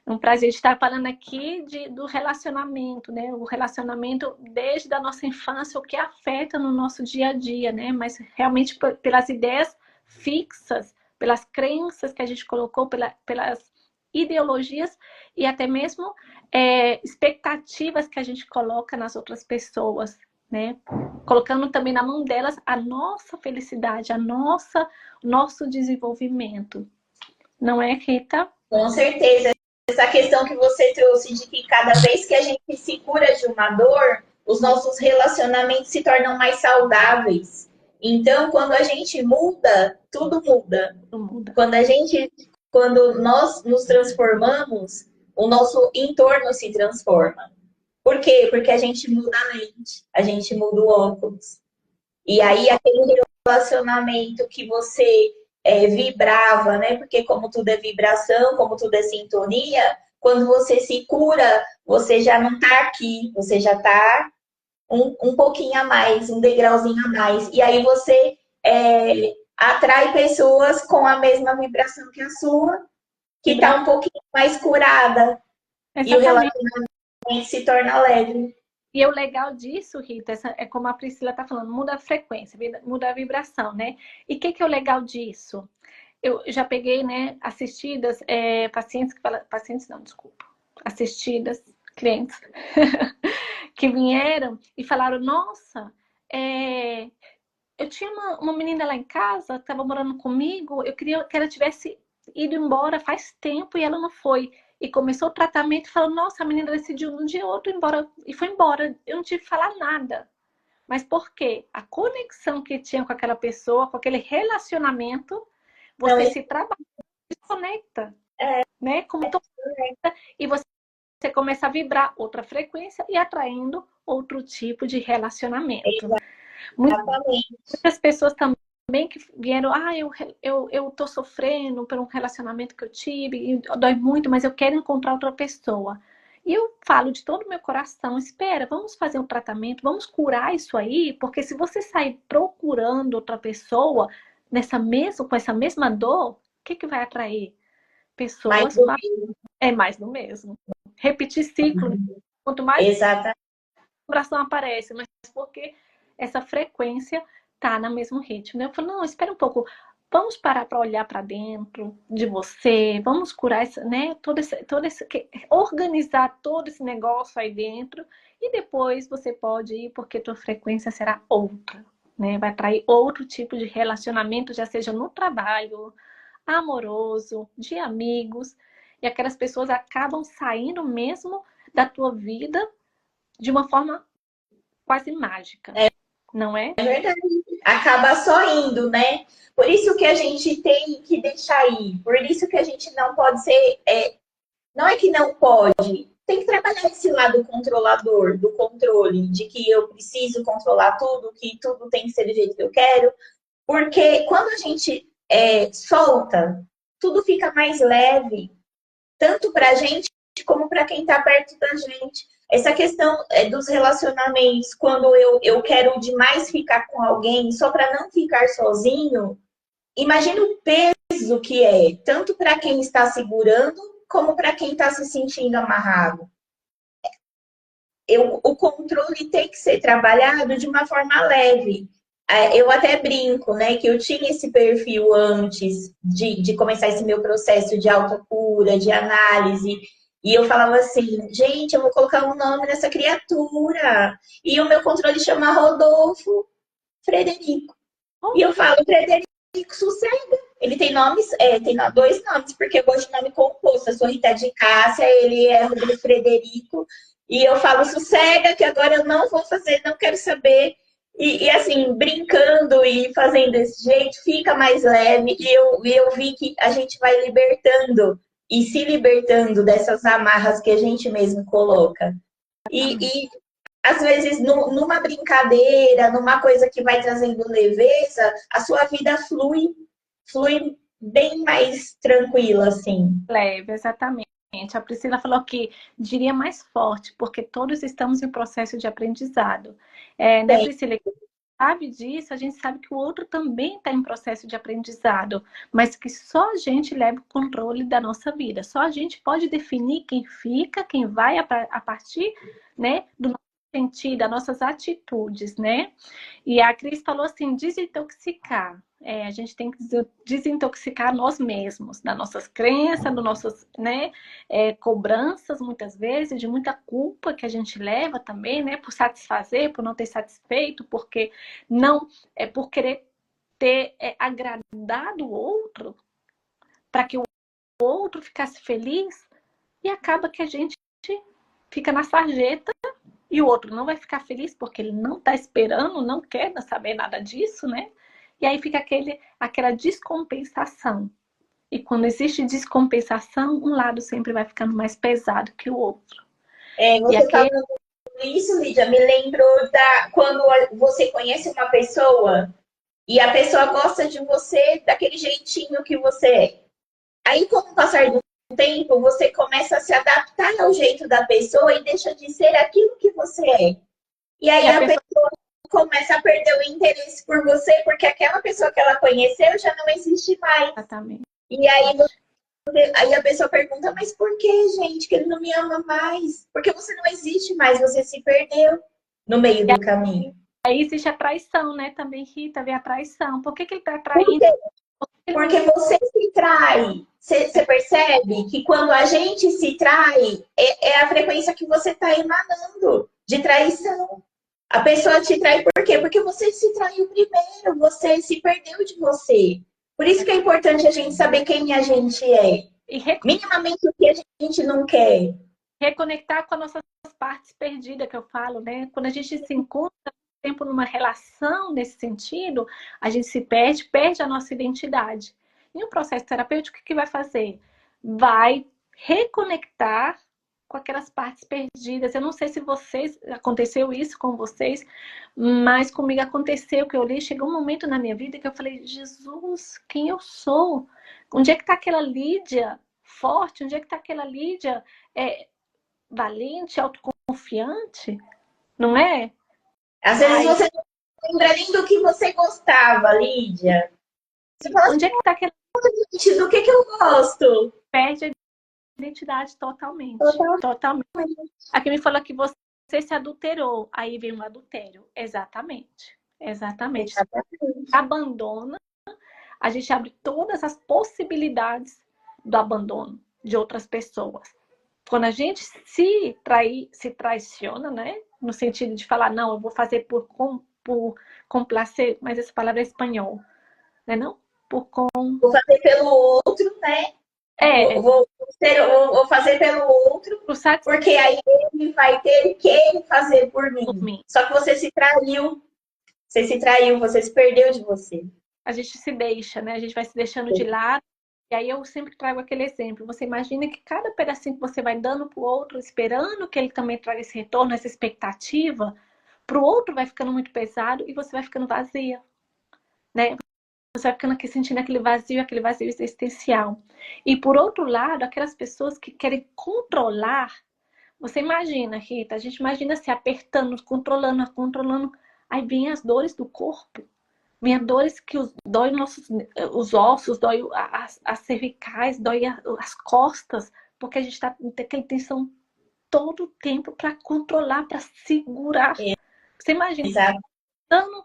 Speaker 1: Um prazer de estar falando aqui do relacionamento, né? O relacionamento desde a nossa infância, o que afeta no nosso dia a dia, né? Mas realmente pelas ideias fixas, pelas crenças que a gente colocou, pelas ideologias e até mesmo expectativas que a gente coloca nas outras pessoas, né? Colocando também na mão delas a nossa felicidade, nosso desenvolvimento. Não é, Rita?
Speaker 2: Com certeza. Essa questão que você trouxe de que cada vez que a gente se cura de uma dor, os nossos relacionamentos se tornam mais saudáveis. Então, quando a gente muda, tudo muda.
Speaker 1: Tudo muda.
Speaker 2: Quando nós nos transformamos, o nosso entorno se transforma. Por quê? Porque a gente muda a lente, a gente muda o óculos. E aí, aquele relacionamento que você vibrava, né? Porque como tudo é vibração, como tudo é sintonia, quando você se cura, você já não tá aqui, você já tá um pouquinho a mais, um degrauzinho a mais. E aí você atrai pessoas com a mesma vibração que a sua, que tá um pouquinho mais curada.
Speaker 1: Exatamente.
Speaker 2: E o relacionamento se torna leve.
Speaker 1: E o legal disso, Rita, é como a Priscila está falando, muda a frequência, muda a vibração, né? E o que é o legal disso? Eu já peguei, né, assistidas, assistidas, clientes, que vieram e falaram, nossa, eu tinha uma menina lá em casa, estava morando comigo, eu queria que ela tivesse ido embora faz tempo e ela não foi. E começou o tratamento e falou, nossa, a menina decidiu um dia ou outro ir embora. E foi embora. Eu não tive que falar nada. Mas por quê? A conexão que tinha com aquela pessoa, com aquele relacionamento, você se trabalha, se conecta. Né? Como conecta, e você começa a vibrar outra frequência e atraindo outro tipo de relacionamento. Muitas pessoas também que vieram, eu tô sofrendo por um relacionamento que eu tive, e dói muito, mas eu quero encontrar outra pessoa. E eu falo de todo o meu coração, espera, vamos fazer um tratamento, vamos curar isso aí, porque se você sair procurando outra pessoa com essa mesma dor, o que vai atrair? Pessoas mais do mesmo. Repetir ciclo. Quanto mais a vibração aparece, mas porque essa frequência tá no mesmo ritmo. Eu falo, não, espera um pouco, vamos parar para olhar para dentro de você, vamos curar esse, né, organizar todo esse negócio aí dentro e depois você pode ir porque tua frequência será outra, né? Vai atrair outro tipo de relacionamento, já seja no trabalho, amoroso, de amigos, e aquelas pessoas acabam saindo mesmo da tua vida de uma forma quase mágica. Não é?
Speaker 2: É verdade. Acaba só indo, né? Por isso que a gente tem que deixar ir. Por isso que a gente não pode ser. Não é que não pode. Tem que trabalhar esse lado controlador, do controle, de que eu preciso controlar tudo, que tudo tem que ser do jeito que eu quero. Porque quando a gente solta, tudo fica mais leve. Tanto pra gente como para quem está perto da gente. Essa questão dos relacionamentos, quando eu quero demais ficar com alguém só para não ficar sozinho, imagina o peso que é, tanto para quem está segurando, como para quem está se sentindo amarrado. O controle tem que ser trabalhado de uma forma leve. Eu até brinco, né, que eu tinha esse perfil antes de começar esse meu processo de autocura, de análise. E eu falava assim, gente, eu vou colocar um nome nessa criatura. E o meu controle chama Rodolfo Frederico. E eu falo, Frederico, sossega. Ele tem nomes, tem dois nomes, porque eu gosto de nome composto. Eu sou Rita de Cássia, ele é Rodolfo Frederico. E eu falo, sossega, que agora eu não vou fazer, não quero saber. E assim, brincando e fazendo desse jeito, fica mais leve. E eu vi que a gente vai libertando e se libertando dessas amarras que a gente mesmo coloca. E às vezes, numa brincadeira, numa coisa que vai trazendo leveza, a sua vida flui bem mais tranquila, assim.
Speaker 1: Leve, exatamente. A Priscila falou que diria mais forte, porque todos estamos em processo de aprendizado. Né, Priscila? sabe disso, a gente sabe que o outro também está em processo de aprendizado, mas que só a gente leva o controle da nossa vida. Só a gente pode definir quem fica, quem vai a partir, né, do nosso sentido, das nossas atitudes, né? E a Cris falou assim, desintoxicar. A gente tem que desintoxicar nós mesmos, das nossas crenças, dos nossos, né, cobranças, muitas vezes, de muita culpa que a gente leva também, né, por satisfazer, por não ter satisfeito, porque não, por querer ter agradado o outro, para que o outro ficasse feliz, e acaba que a gente fica na sarjeta e o outro não vai ficar feliz porque ele não está esperando, não quer saber nada disso, né? E aí fica aquela descompensação. E quando existe descompensação, um lado sempre vai ficando mais pesado que o outro.
Speaker 2: Você falando isso, Lídia, me lembrou quando você conhece uma pessoa e a pessoa gosta de você daquele jeitinho que você é. Aí, com o passar do tempo, você começa a se adaptar ao jeito da pessoa e deixa de ser aquilo que você é. E aí a pessoa começa a perder o interesse por você, porque aquela pessoa que ela conheceu já não existe mais.
Speaker 1: Exatamente.
Speaker 2: E aí a pessoa pergunta, mas por que, gente, que ele não me ama mais? Porque você não existe mais, você se perdeu no meio do caminho.
Speaker 1: Aí existe a traição, né? Também, Rita, vem a traição. Por que ele está traindo?
Speaker 2: Porque você se trai. Você percebe que quando a gente se trai, é a frequência que você está emanando de traição. A pessoa te trai por quê? Porque você se traiu primeiro, você se perdeu de você. Por isso que é importante a gente saber quem a gente é. Minimamente o que a gente não quer.
Speaker 1: Reconectar com as nossas partes perdidas, que eu falo, né? Quando a gente se encontra tempo numa relação nesse sentido, a gente se perde a nossa identidade. E o processo terapêutico, o que vai fazer? Vai reconectar com aquelas partes perdidas. Eu não sei se aconteceu isso com vocês, mas comigo aconteceu que eu li, chegou um momento na minha vida que eu falei, Jesus, quem eu sou? Onde é que está aquela Lídia forte? Onde é que está aquela Lídia valente, autoconfiante? Não é?
Speaker 2: Às vezes você não lembra nem do que você gostava, Lídia. Você fala,
Speaker 1: onde é que está aquela
Speaker 2: gente, do que eu gosto?
Speaker 1: Perde a identidade totalmente. Totalmente. Aqui me fala que você se adulterou. Aí vem um adultério. Exatamente. Abandona. A gente abre todas as possibilidades do abandono de outras pessoas. Quando a gente se traiciona, né? No sentido de falar, não, eu vou fazer por complacer, mas essa palavra é espanhol, né? Não?
Speaker 2: Vou fazer pelo outro, né? Vou fazer pelo outro, porque aí ele vai ter que fazer por mim. Só que você se traiu. Você se traiu, você se perdeu de você.
Speaker 1: A gente se deixa, né? A gente vai se deixando de lado. E aí eu sempre trago aquele exemplo. Você imagina que cada pedacinho que você vai dando pro outro, esperando que ele também traga esse retorno, essa expectativa, pro outro vai ficando muito pesado e você vai ficando vazia, né? Você vai ficando aqui sentindo aquele vazio existencial. E por outro lado, aquelas pessoas que querem controlar, você imagina, Rita, a gente imagina se apertando, controlando, aí vem as dores do corpo. Vem as dores que dói os ossos, dói as cervicais, dói as costas, porque a gente está com aquela tensão todo o tempo para controlar, para segurar. Você imagina, dando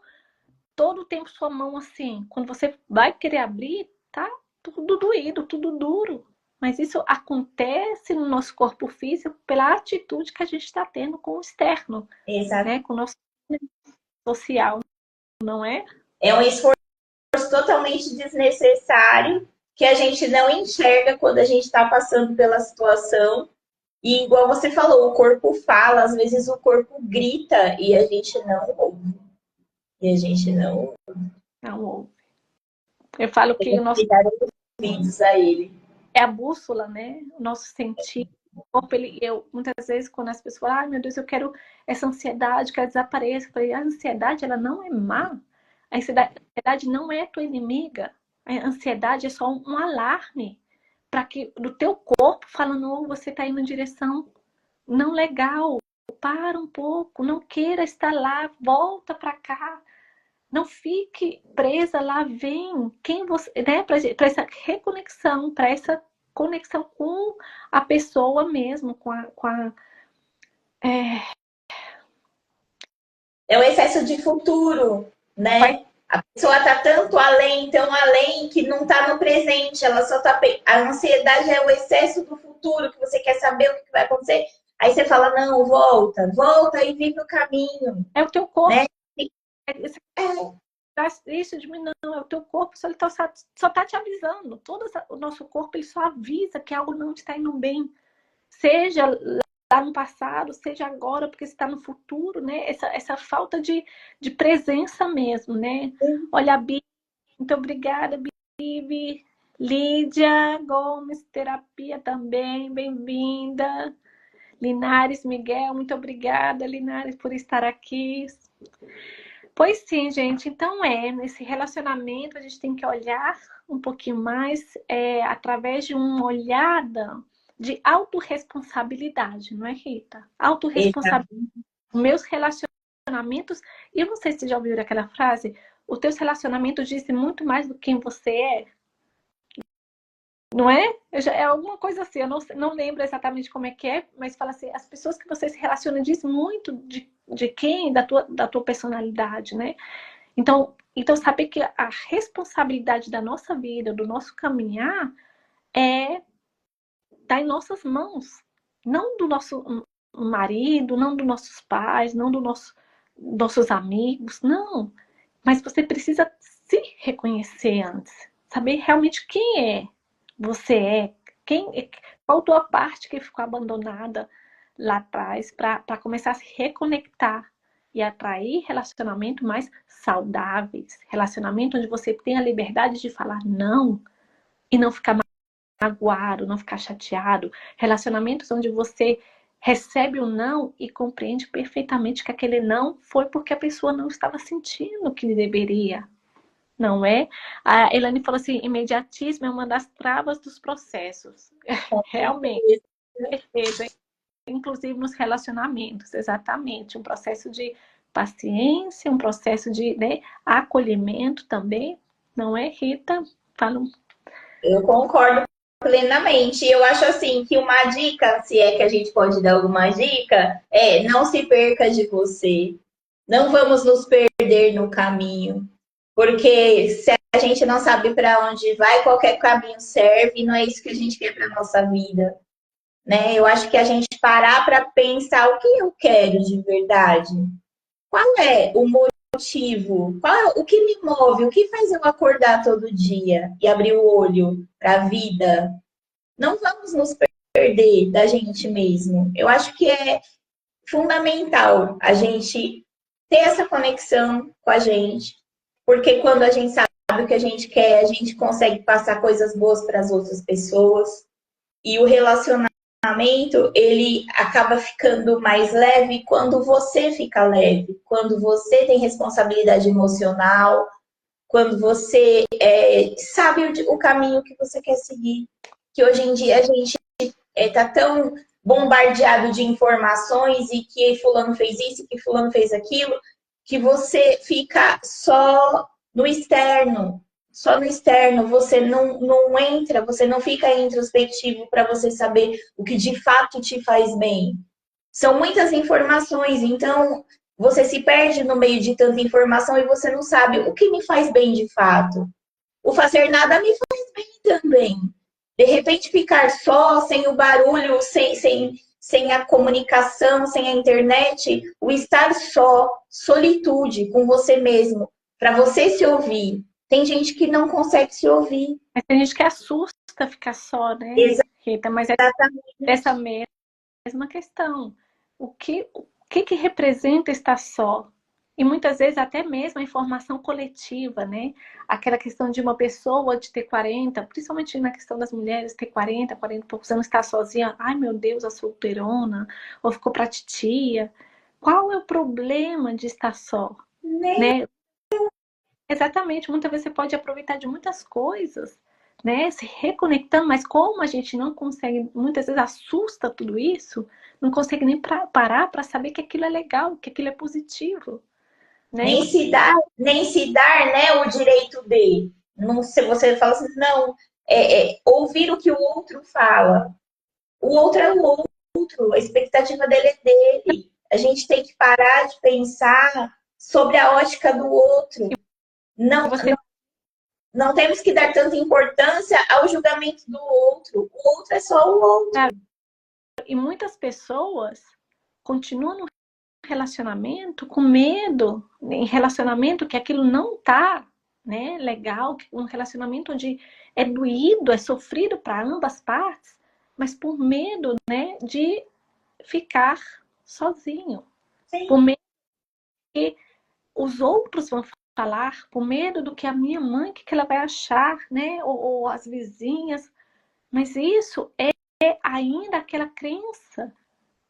Speaker 1: todo o tempo sua mão assim, quando você vai querer abrir, tá tudo doído, tudo duro. Mas isso acontece no nosso corpo físico pela atitude que a gente está tendo com o externo, né? Com o nosso social, não é?
Speaker 2: É um esforço totalmente desnecessário que a gente não enxerga quando a gente está passando pela situação. E igual você falou, o corpo fala, às vezes o corpo grita e a gente não ouve.
Speaker 1: Não ouve. Eu falo que o nosso
Speaker 2: ouvidos a ele.
Speaker 1: É a bússola, né? O nosso sentir. O corpo, muitas vezes, quando as pessoas falam, ai meu Deus, eu quero essa ansiedade, quero desaparecer. Eu falei, a ansiedade, ela não é má. A ansiedade não é tua inimiga. A ansiedade é só um alarme para que do teu corpo falando, você está indo em direção não legal. Para um pouco, não queira estar lá, volta para cá. Não fique presa lá, vem quem você, né, para essa reconexão, para essa conexão com a pessoa mesmo, é,
Speaker 2: É o excesso de futuro,
Speaker 1: vai,
Speaker 2: né? A pessoa tá tanto além, tão além, que não tá no presente. Ela só tá. A ansiedade é o excesso do futuro, que você quer saber o que vai acontecer. Aí você fala, não, volta, volta e vive o caminho,
Speaker 1: é o teu corpo.
Speaker 2: né?
Speaker 1: É, isso de mim não, é o teu corpo, só tá te avisando. O nosso corpo ele só avisa que algo não está indo bem. Seja lá no passado, seja agora, porque está no futuro, né? Essa falta de presença mesmo, né? Olha, Bi, muito obrigada, Bibi. Lídia Gomes, terapia também, bem-vinda. Linares Miguel, muito obrigada, Linares, por estar aqui. Pois sim, gente. Então nesse relacionamento a gente tem que olhar um pouquinho mais através de uma olhada de autorresponsabilidade, não é, Rita? Autorresponsabilidade. Meus relacionamentos, e eu não sei se você já ouviu aquela frase, os teus relacionamentos dizem muito mais do que quem você é. Não é? É alguma coisa assim, eu não lembro exatamente como é que é, mas fala assim, as pessoas que você se relaciona diz muito de quem, da tua personalidade, né? Então saber que a responsabilidade da nossa vida, do nosso caminhar, tá em nossas mãos. Não do nosso marido, não dos nossos pais, não nossos amigos, não. Mas você precisa se reconhecer antes. Saber realmente quem você é. Qual a tua parte que ficou abandonada lá atrás para começar a se reconectar e atrair relacionamentos mais saudáveis. Relacionamento onde você tem a liberdade de falar não e não ficar magoado, não ficar chateado. Relacionamentos onde você recebe o não e compreende perfeitamente que aquele não foi porque a pessoa não estava sentindo o que deveria. Não é? A Elane falou assim, imediatismo é uma das travas dos processos. Realmente, certeza. Inclusive nos relacionamentos, exatamente. Um processo de paciência, um processo de, né, acolhimento também, não é, Rita? Fala um...
Speaker 2: Eu concordo plenamente. Eu acho assim que uma dica, se é que a gente pode dar alguma dica, é não se perca de você. Não vamos nos perder no caminho. Porque se a gente não sabe para onde vai, qualquer caminho serve, e não é isso que a gente quer para nossa vida, né? Eu acho que a gente parar para pensar o que eu quero de verdade. Qual é o motivo? O que me move? O que faz eu acordar todo dia e abrir o olho para a vida? Não vamos nos perder da gente mesmo. Eu acho que é fundamental a gente ter essa conexão com a gente, porque quando a gente sabe o que a gente quer, a gente consegue passar coisas boas para as outras pessoas. E o relacionamento, ele acaba ficando mais leve quando você fica leve, quando você tem responsabilidade emocional, quando você sabe o caminho que você quer seguir. Que hoje em dia a gente está tão bombardeado de informações e que fulano fez isso, que fulano fez aquilo, que você fica só no externo, você não entra, você não fica introspectivo para você saber o que de fato te faz bem. São muitas informações, então você se perde no meio de tanta informação e você não sabe o que me faz bem de fato. O fazer nada me faz bem também. De repente ficar só, sem o barulho, sem a comunicação, sem a internet, o estar só, solitude com você mesmo, para você se ouvir. Tem gente que não consegue se ouvir.
Speaker 1: Mas tem gente que assusta ficar só, né, Rita? Mas é essa mesma questão. O que representa estar só? E muitas vezes até mesmo a informação coletiva, né? Aquela questão de uma pessoa de ter 40, principalmente na questão das mulheres, ter 40 e poucos anos, estar sozinha. Ai, meu Deus, a solteirona, ou ficou pra titia. Qual é o problema de estar só? Né? Exatamente, muitas vezes você pode aproveitar de muitas coisas, né? Se reconectando, mas como a gente não consegue, muitas vezes assusta tudo isso, não consegue nem parar para saber que aquilo é legal, que aquilo é positivo. né?
Speaker 2: Nem se dar, né, o direito de. Não, se você fala assim, não, ouvir o que o outro fala. O outro é o outro, a expectativa dele é dele. A gente tem que parar de pensar sobre a ótica do outro. Não,
Speaker 1: Você,
Speaker 2: não temos que dar tanta importância ao julgamento do outro. O outro é só o outro.
Speaker 1: e muitas pessoas continuam no relacionamento com medo, em relacionamento que aquilo não tá, né, legal, um relacionamento onde é doído, é sofrido para ambas partes, mas por medo, né, de ficar sozinho,
Speaker 2: Sim.
Speaker 1: por medo que os outros vão falar, por medo do que a minha mãe, que ela vai achar, né, ou as vizinhas, mas isso é ainda aquela crença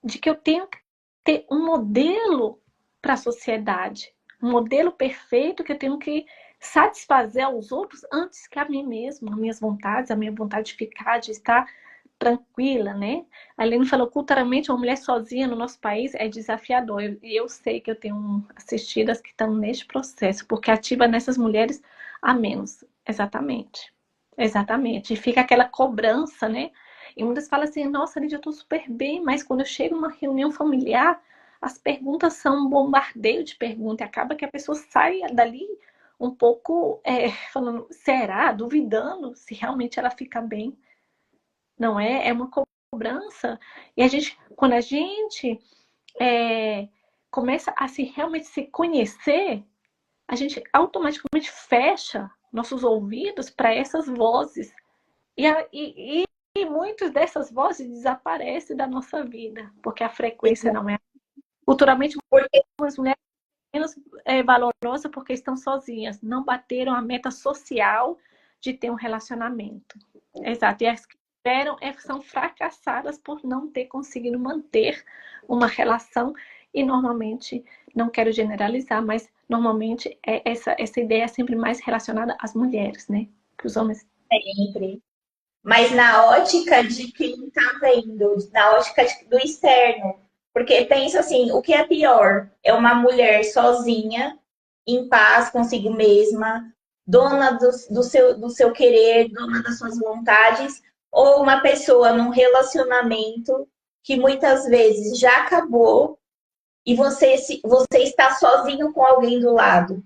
Speaker 1: de que eu tenho que ter um modelo para a sociedade, um modelo perfeito que eu tenho que satisfazer aos outros antes que a mim mesma, as minhas vontades, a minha vontade de ficar, de estar tranquila, né? A Helene falou, culturalmente, uma mulher sozinha no nosso país é desafiador. E eu sei que eu tenho assistidas que estão neste processo, porque ativa nessas mulheres a menos. Exatamente. Exatamente. E fica aquela cobrança, né? E muitas falam assim, nossa, Lídia, eu tô super bem, mas quando eu chego numa reunião familiar, as perguntas são um bombardeio de perguntas. E acaba que a pessoa sai dali um pouco falando, será? Duvidando se realmente ela fica bem. Não é? É uma cobrança. E a gente, quando a gente começa a se realmente se conhecer, a gente automaticamente fecha nossos ouvidos para essas vozes. E muitas dessas vozes desaparecem da nossa vida, porque a frequência não é. Culturalmente,
Speaker 2: Porque
Speaker 1: as mulheres menos valorosas porque estão sozinhas, não bateram a meta social de ter um relacionamento. Exato. E as que tiveram são fracassadas por não ter conseguido manter uma relação. E normalmente, não quero generalizar, mas normalmente essa ideia é sempre mais relacionada às mulheres, né? Que os homens.
Speaker 2: sempre. Mas na ótica de quem está vendo, na ótica do externo. Porque pensa assim, o que é pior? É uma mulher sozinha, em paz consigo mesma, dona do seu querer, dona das suas vontades, ou uma pessoa num relacionamento que muitas vezes já acabou e você está sozinho com alguém do lado,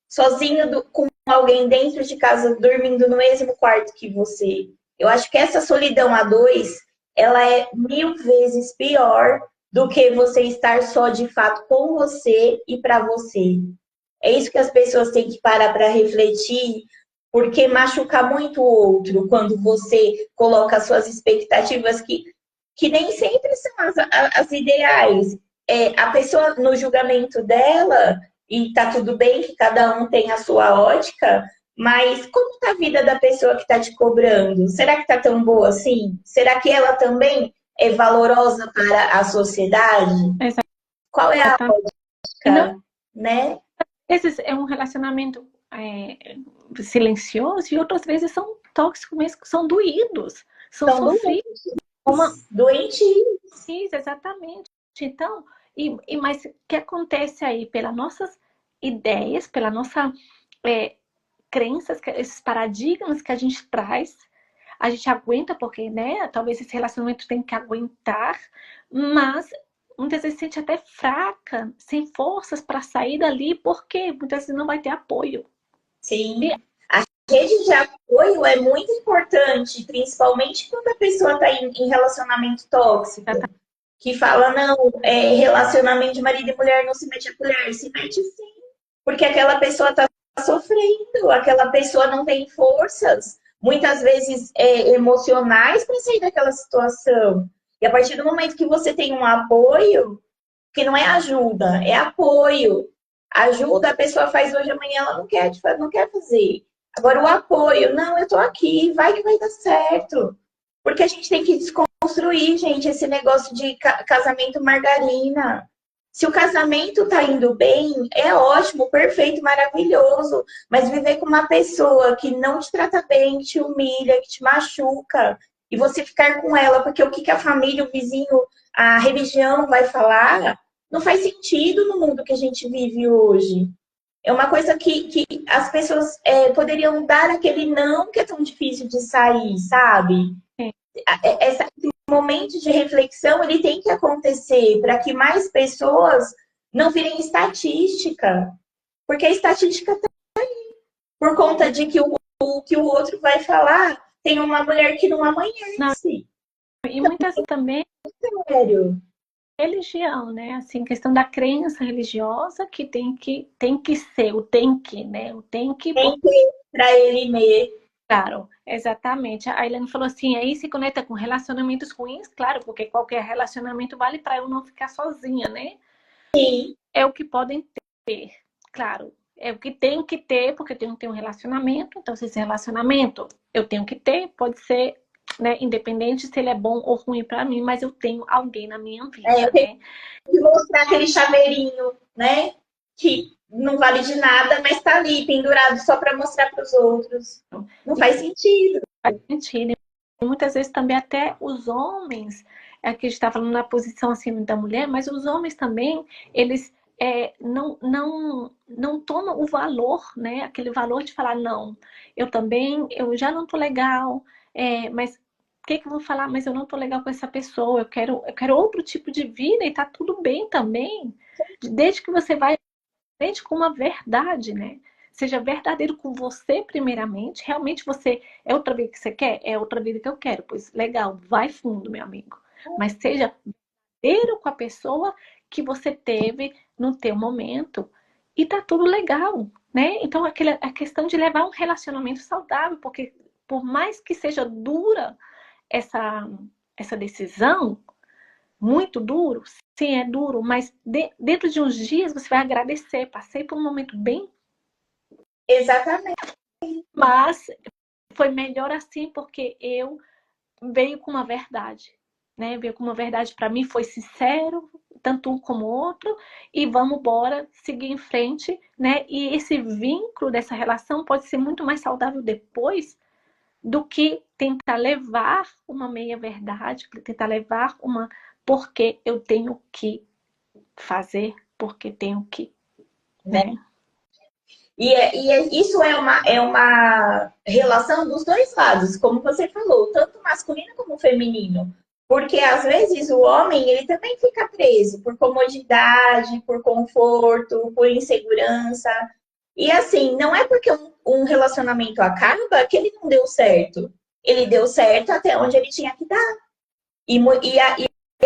Speaker 2: sozinho com alguém dentro de casa, dormindo no mesmo quarto que você. Eu acho que essa solidão a dois, ela é 1000 vezes pior do que você estar só de fato com você e para você. É isso que as pessoas têm que parar para refletir, porque machuca muito o outro quando você coloca suas expectativas que nem sempre são as ideais. A pessoa, no julgamento dela, e tá tudo bem que cada um tem a sua ótica, mas como tá a vida da pessoa que está te cobrando? Será que tá tão boa assim? Será que ela também é valorosa para a sociedade? Qual é a
Speaker 1: Exatamente. E não,
Speaker 2: ótica, né?
Speaker 1: esse é um relacionamento silencioso e outras vezes são tóxicos mesmo, são doídos, são
Speaker 2: São
Speaker 1: sofridos. Uma...
Speaker 2: doentios.
Speaker 1: Exatamente. Então, mas o que acontece aí? Pelas nossas ideias, pela nossa crenças, esses paradigmas que a gente traz, a gente aguenta porque, né, talvez esse relacionamento tem que aguentar, mas muitas vezes se sente até fraca, sem forças para sair dali, porque muitas vezes não vai ter apoio.
Speaker 2: Sim. A rede de apoio é muito importante, principalmente quando a pessoa está em relacionamento tóxico. Que fala, não, relacionamento de marido e mulher não se mete a colher. Se mete sim. Porque aquela pessoa está sofrendo, aquela pessoa não tem forças, muitas vezes emocionais, para sair daquela situação. E a partir do momento que você tem um apoio, que não é ajuda, é apoio. Ajuda, a pessoa faz hoje, amanhã ela não quer fazer. Agora, o apoio, não, eu tô aqui, vai que vai dar certo. Porque a gente tem que desconstruir, gente, esse negócio de casamento margarina. Se o casamento tá indo bem, é ótimo, perfeito, maravilhoso. Mas viver com uma pessoa que não te trata bem, que te humilha, que te machuca, e você ficar com ela, porque o que a família, o vizinho, a religião vai falar, não faz sentido no mundo que a gente vive hoje. É uma coisa que as pessoas poderiam dar aquele não que é tão difícil de sair, sabe?
Speaker 1: Sim.
Speaker 2: Esse momento de reflexão, ele tem que acontecer para que mais pessoas não virem estatística. Porque a estatística tá por conta de que o outro vai falar, tem uma mulher que não
Speaker 1: Não,
Speaker 2: amanhece.
Speaker 1: e muitas também
Speaker 2: Sério.
Speaker 1: religião, né? Assim, questão da crença religiosa que tem que ser, o tem que, né? O tem que,
Speaker 2: Tem que para ele mesmo.
Speaker 1: claro, exatamente. A Ilane falou assim, aí se conecta com relacionamentos ruins, claro, porque qualquer relacionamento vale para eu não ficar sozinha, né?
Speaker 2: Sim.
Speaker 1: É o que podem ter, claro. É o que tenho que ter, porque eu tenho que ter um relacionamento. Então, se esse relacionamento eu tenho que ter, pode ser, né, independente se ele é bom ou ruim para mim, mas eu tenho alguém na minha vida,
Speaker 2: Eu tenho
Speaker 1: né?
Speaker 2: que mostrar aquele chaveirinho, né? Que não vale de nada, mas tá ali pendurado só para mostrar para os outros. Não
Speaker 1: E
Speaker 2: faz sentido.
Speaker 1: faz sentido. E muitas vezes também até os homens, aqui a gente está falando na posição acima da mulher, mas os homens também, eles não tomam o valor, né? Aquele valor de falar, não, eu também, eu já não tô legal, mas o que eu vou falar? Mas eu não tô legal com essa pessoa, eu quero outro tipo de vida e tá tudo bem também. Desde que você vai frente com uma verdade, né? Seja verdadeiro com você primeiramente. Realmente você é outra vida que você quer? É outra vida que eu quero. Pois legal, vai fundo, meu amigo. Mas seja verdadeiro com a pessoa que você teve no teu momento e tá tudo legal, né? Então a questão de levar um relacionamento saudável, porque por mais que seja dura essa essa decisão, muito duro? Sim, é duro, mas dentro de uns dias você vai agradecer. Passei por um momento bem,
Speaker 2: Exatamente.
Speaker 1: mas foi melhor assim porque eu veio com uma verdade, né? Veio com uma verdade para mim, foi sincero, tanto um como o outro, e vamos embora, seguir em frente, né? E esse vínculo dessa relação pode ser muito mais saudável depois do que tentar levar uma meia verdade, tentar levar uma porque eu tenho que fazer porque tenho que,
Speaker 2: Né?
Speaker 1: né?
Speaker 2: Isso é uma relação dos dois lados, como você falou, tanto masculino como feminino. Porque às vezes o homem ele também fica preso por comodidade, por conforto, por insegurança. E assim, não é porque um relacionamento acaba que ele não deu certo. Ele deu certo até onde ele tinha que dar. E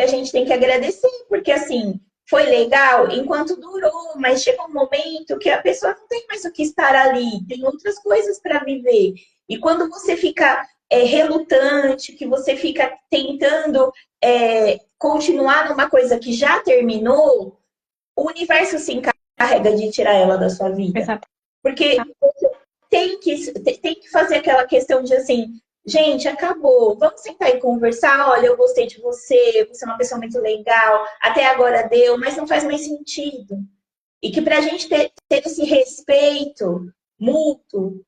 Speaker 2: a gente tem que agradecer, porque assim, foi legal enquanto durou, mas chega um momento que a pessoa não tem mais o que estar ali, tem outras coisas para viver. E quando você fica relutante, que você fica tentando continuar numa coisa que já terminou, o universo se encarrega de tirar ela da sua vida.
Speaker 1: Exato.
Speaker 2: Porque você tem que fazer aquela questão de assim, gente, acabou, vamos sentar e conversar. Olha, eu gostei de você, você é uma pessoa muito legal, até agora deu, mas não faz mais sentido. E que pra gente ter esse respeito mútuo,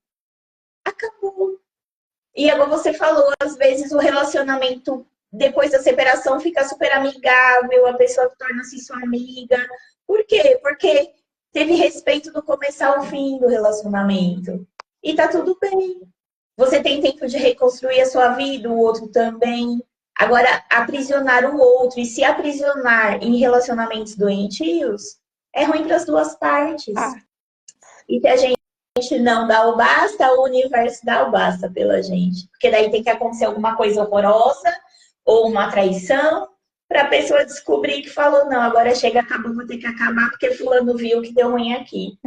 Speaker 2: acabou. E agora você falou, às vezes o relacionamento depois da separação fica super amigável, a pessoa torna-se sua amiga. Por quê? Porque teve respeito do começo ao fim do relacionamento. E tá tudo bem. Você tem tempo de reconstruir a sua vida, o outro também. Agora, aprisionar o outro e se aprisionar em relacionamentos doentios é ruim para as duas partes.
Speaker 1: Ah,
Speaker 2: E se a gente não dá o basta, o universo dá o basta pela gente. Porque daí tem que acontecer alguma coisa horrorosa ou uma traição para a pessoa descobrir que falou, não, agora chega, acabou, vou ter que acabar porque fulano viu que deu ruim aqui.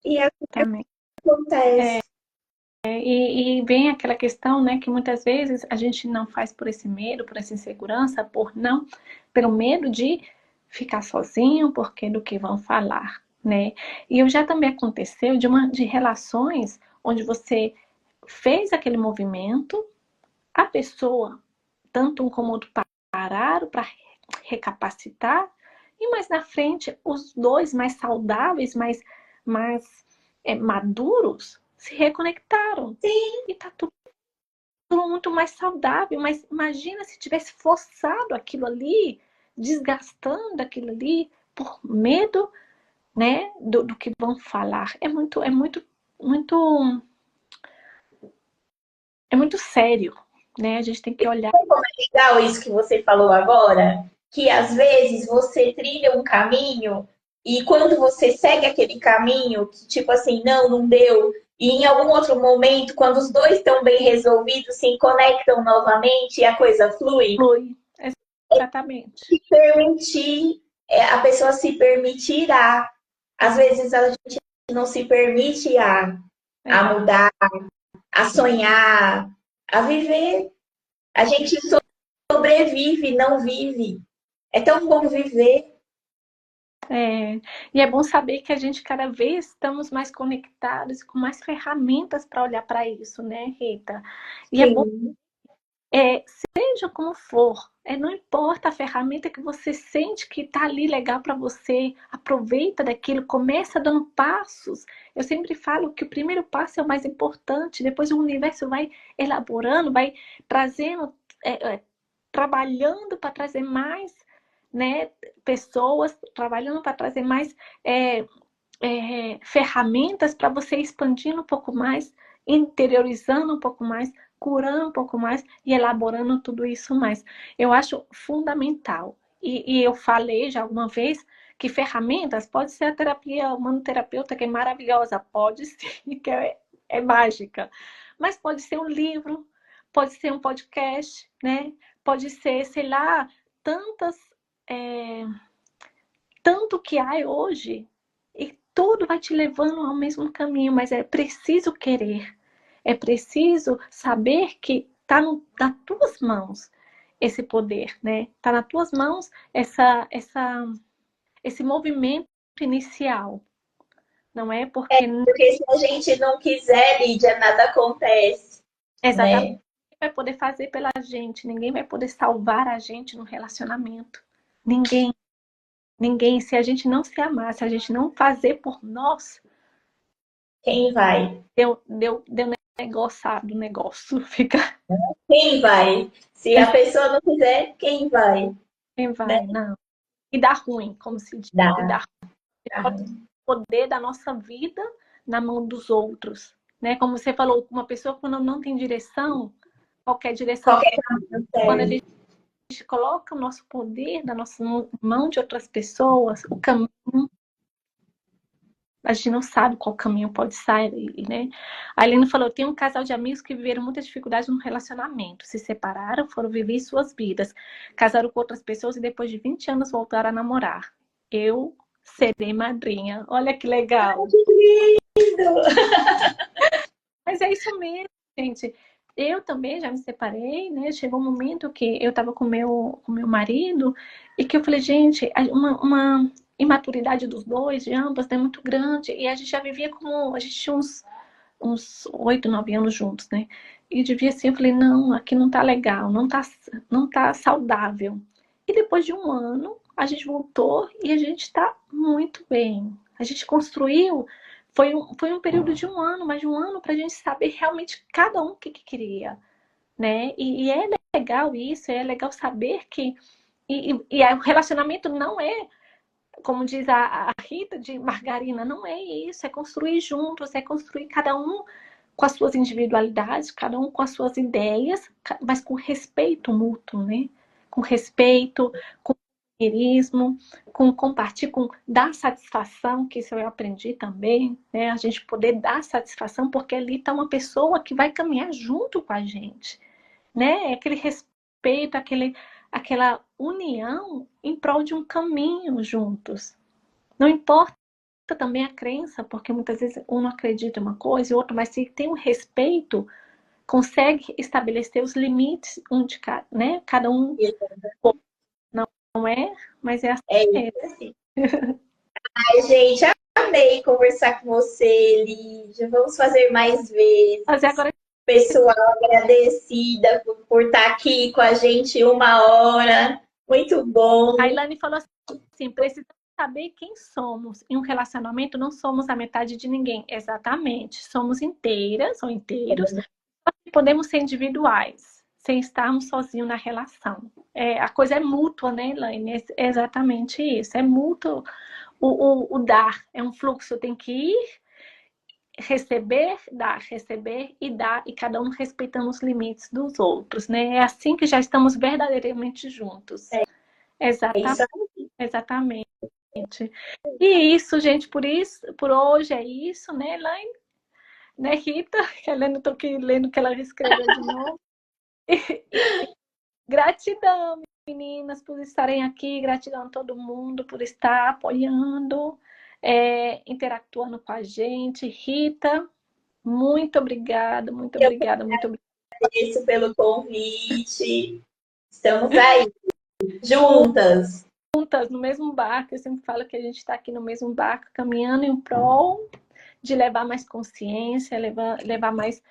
Speaker 2: E é o que
Speaker 1: exatamente.
Speaker 2: acontece.
Speaker 1: E vem aquela questão, né, que muitas vezes a gente não faz por esse medo, por essa insegurança, pelo medo de ficar sozinho, porque do que vão falar, né? E eu já também aconteceu de relações onde você fez aquele movimento, a pessoa, tanto um como outro, pararam para recapacitar, e mais na frente, os dois mais saudáveis, mais maduros, se reconectaram.
Speaker 2: Sim.
Speaker 1: E tá tudo muito mais saudável. Mas imagina se tivesse forçado aquilo ali, desgastando aquilo ali por medo, né, do que vão falar. É muito sério, né? A gente tem que olhar.
Speaker 2: Legal isso que você falou agora, que às vezes você trilha um caminho e quando você segue aquele caminho, que tipo assim, não deu, e em algum outro momento, quando os dois estão bem resolvidos, se conectam novamente e a coisa flui,
Speaker 1: Flui. Exatamente.
Speaker 2: se permitir, a pessoa se permitirá. Às vezes a gente não se permite a mudar, a sonhar, a viver. A gente sobrevive, não vive. É tão bom viver.
Speaker 1: E é bom saber que a gente cada vez estamos mais conectados, com mais ferramentas para olhar para isso, né, Rita? E é bom, seja como for, não importa a ferramenta que você sente que está ali legal para você, aproveita daquilo, começa dando passos. Eu sempre falo que o primeiro passo é o mais importante, depois o universo vai elaborando, vai trazendo, trabalhando para trazer mais, né, pessoas, trabalhando para trazer mais ferramentas para você expandindo um pouco mais, interiorizando um pouco mais, curando um pouco mais e elaborando tudo isso mais. Eu acho fundamental. E eu falei já alguma vez que ferramentas, pode ser a terapia humanoterapeuta, que é maravilhosa, pode ser, que é mágica, mas pode ser um livro, pode ser um podcast, né? Pode ser, sei lá, tanto que há hoje, e tudo vai te levando ao mesmo caminho, mas é preciso querer, é preciso saber que está nas tuas mãos esse poder, né? Está nas tuas mãos esse movimento inicial, não é?
Speaker 2: Porque se a gente não quiser, Lídia, nada acontece.
Speaker 1: Exatamente.
Speaker 2: Né?
Speaker 1: Ninguém vai poder fazer pela gente, ninguém vai poder salvar a gente no relacionamento. Ninguém. Ninguém, se a gente não se amar, se a gente não fazer por nós,
Speaker 2: Quem vai?
Speaker 1: deu negociado o negócio. Fica.
Speaker 2: Quem vai? Se a pessoa não quiser, quem vai?
Speaker 1: Quem
Speaker 2: Né?
Speaker 1: vai? Não. E dá ruim, como se diz.
Speaker 2: Dá,
Speaker 1: E dá
Speaker 2: dá.
Speaker 1: ruim. O poder da nossa vida na mão dos outros. Né? Como você falou, uma pessoa quando não tem direção, qualquer direção,
Speaker 2: Qualquer caminho
Speaker 1: quando a
Speaker 2: serve.
Speaker 1: gente coloca o nosso poder na nossa mão de outras pessoas, o caminho, a gente não sabe qual caminho pode sair, né? A Helena falou, tem um casal de amigos que viveram muitas dificuldades no relacionamento, se separaram, foram viver suas vidas, casaram com outras pessoas e depois de 20 anos voltaram a namorar. Eu serei madrinha. Olha que legal.
Speaker 2: Que lindo!
Speaker 1: Mas é isso mesmo, gente. Eu também já me separei, né? Chegou um momento que eu estava com meu marido e que eu falei, gente, uma imaturidade dos dois, de ambas, é muito grande. E a gente já vivia como. A gente tinha uns 8, 9 anos juntos, né? E devia assim, eu falei, não, aqui não tá legal, não tá saudável. E depois de um ano, a gente voltou e a gente tá muito bem. A gente construiu, foi um período de um ano, mas de um ano pra gente saber realmente cada um o que queria, né? E é legal isso, é legal saber que. E o relacionamento não é como diz a Rita de margarina, não é isso, é construir juntos, é construir cada um com as suas individualidades, cada um com as suas ideias, mas com respeito mútuo, né? Com respeito, com companheirismo, com compartilhar, com dar satisfação, que isso eu aprendi também, né? A gente poder dar satisfação, porque ali está uma pessoa que vai caminhar junto com a gente, né? Aquele respeito, aquela união em prol de um caminho juntos. Não importa também a crença, porque muitas vezes um não acredita em uma coisa e o outro, mas se tem um respeito, consegue estabelecer os limites um de cada, né? Cada um não é, mas é assim
Speaker 2: É
Speaker 1: mesmo.
Speaker 2: isso. Ai, gente, amei conversar com você, Lídia. Vamos fazer mais vezes.
Speaker 1: Mas agora
Speaker 2: Pessoal, agradecida por estar aqui com a gente 1 hora. Muito bom.
Speaker 1: a Ilane falou assim, precisamos saber quem somos. Em um relacionamento não somos a metade de ninguém. Exatamente. Somos inteiras ou inteiros. Podemos ser individuais. sem estarmos sozinhos na relação. A coisa é mútua, né, Elaine? É exatamente isso. É mútuo o dar. É um fluxo, tem que ir, receber e dar, e cada um respeitando os limites dos outros, né? É assim que já estamos verdadeiramente juntos.
Speaker 2: É isso
Speaker 1: Exatamente,
Speaker 2: aí.
Speaker 1: exatamente. E isso, gente, por hoje é isso, né, Elaine? Né, Rita? Helena, estou aqui lendo o que ela escreveu de novo. Gratidão, meninas, por estarem aqui. Gratidão a todo mundo por estar apoiando, interatuando com a gente. Rita, muito obrigada, muito
Speaker 2: Eu
Speaker 1: obrigada, muito obrigada.
Speaker 2: agradeço pelo convite. Estamos aí, juntas.
Speaker 1: Juntas, no mesmo barco. Eu sempre falo que a gente está aqui no mesmo barco, caminhando em prol de levar mais consciência, levar mais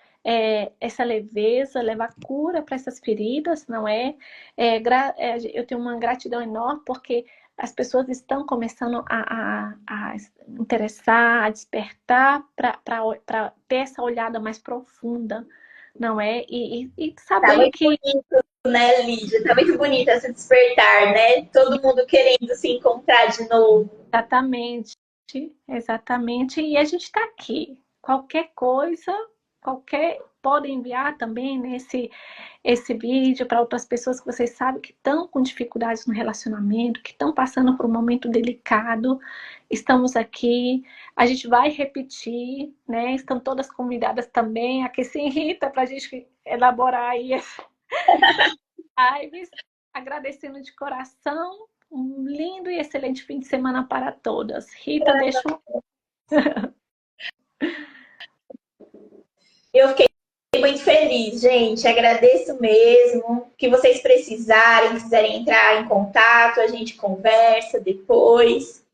Speaker 1: essa leveza, levar cura para essas feridas, não é? Eu tenho uma gratidão enorme porque as pessoas estão começando a interessar, a despertar para ter essa olhada mais profunda, não é? E
Speaker 2: Tá
Speaker 1: sabendo
Speaker 2: muito
Speaker 1: que
Speaker 2: bonito, né, Lídia? Tá muito bonito esse despertar, né? Todo mundo querendo se encontrar de novo.
Speaker 1: exatamente, exatamente. E a gente está aqui. Qualquer coisa, podem enviar também esse vídeo para outras pessoas que vocês sabem que estão com dificuldades no relacionamento, que estão passando por um momento delicado. Estamos aqui. A gente vai repetir, né? Estão todas convidadas também. Aqui sim, Rita, para a gente elaborar aí as lives. Agradecendo de coração. Um lindo e excelente fim de semana para todas. Rita, deixa
Speaker 2: Eu fiquei muito feliz, gente. Agradeço mesmo. Que vocês precisarem, quiserem entrar em contato, a gente conversa depois.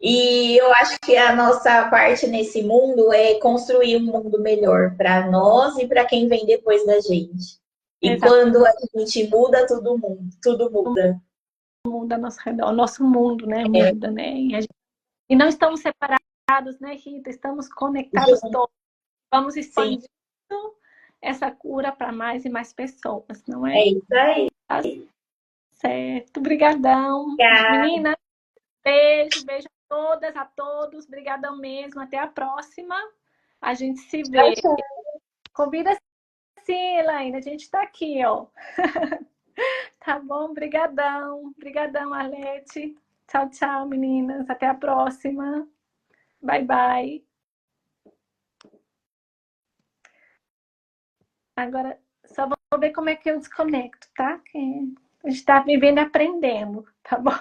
Speaker 2: E eu acho que a nossa parte nesse mundo é construir um mundo melhor para nós e para quem vem depois da gente. E quando a gente muda, tudo muda.
Speaker 1: mundo ao nosso redor, o nosso mundo, né,
Speaker 2: É,
Speaker 1: muda, né? E não estamos separados, né, Rita? Estamos conectados todos. Vamos
Speaker 2: sim,
Speaker 1: expandindo essa cura para mais e mais pessoas, não
Speaker 2: é
Speaker 1: é?
Speaker 2: isso aí.
Speaker 1: Tá certo. Obrigadão.
Speaker 2: Obrigada.
Speaker 1: Menina, beijo, beijo a todas, a todos. Obrigadão mesmo. Até a próxima. A gente se
Speaker 2: Tchau,
Speaker 1: vê.
Speaker 2: tchau.
Speaker 1: Convida sim, Elaine. A gente está aqui, ó. Tá bom? Brigadão. Brigadão, Arlete. Tchau, tchau, meninas. Até a próxima. Bye, bye. Agora, só vou ver como é que eu desconecto, tá? Que a gente tá vivendo e aprendendo, tá bom?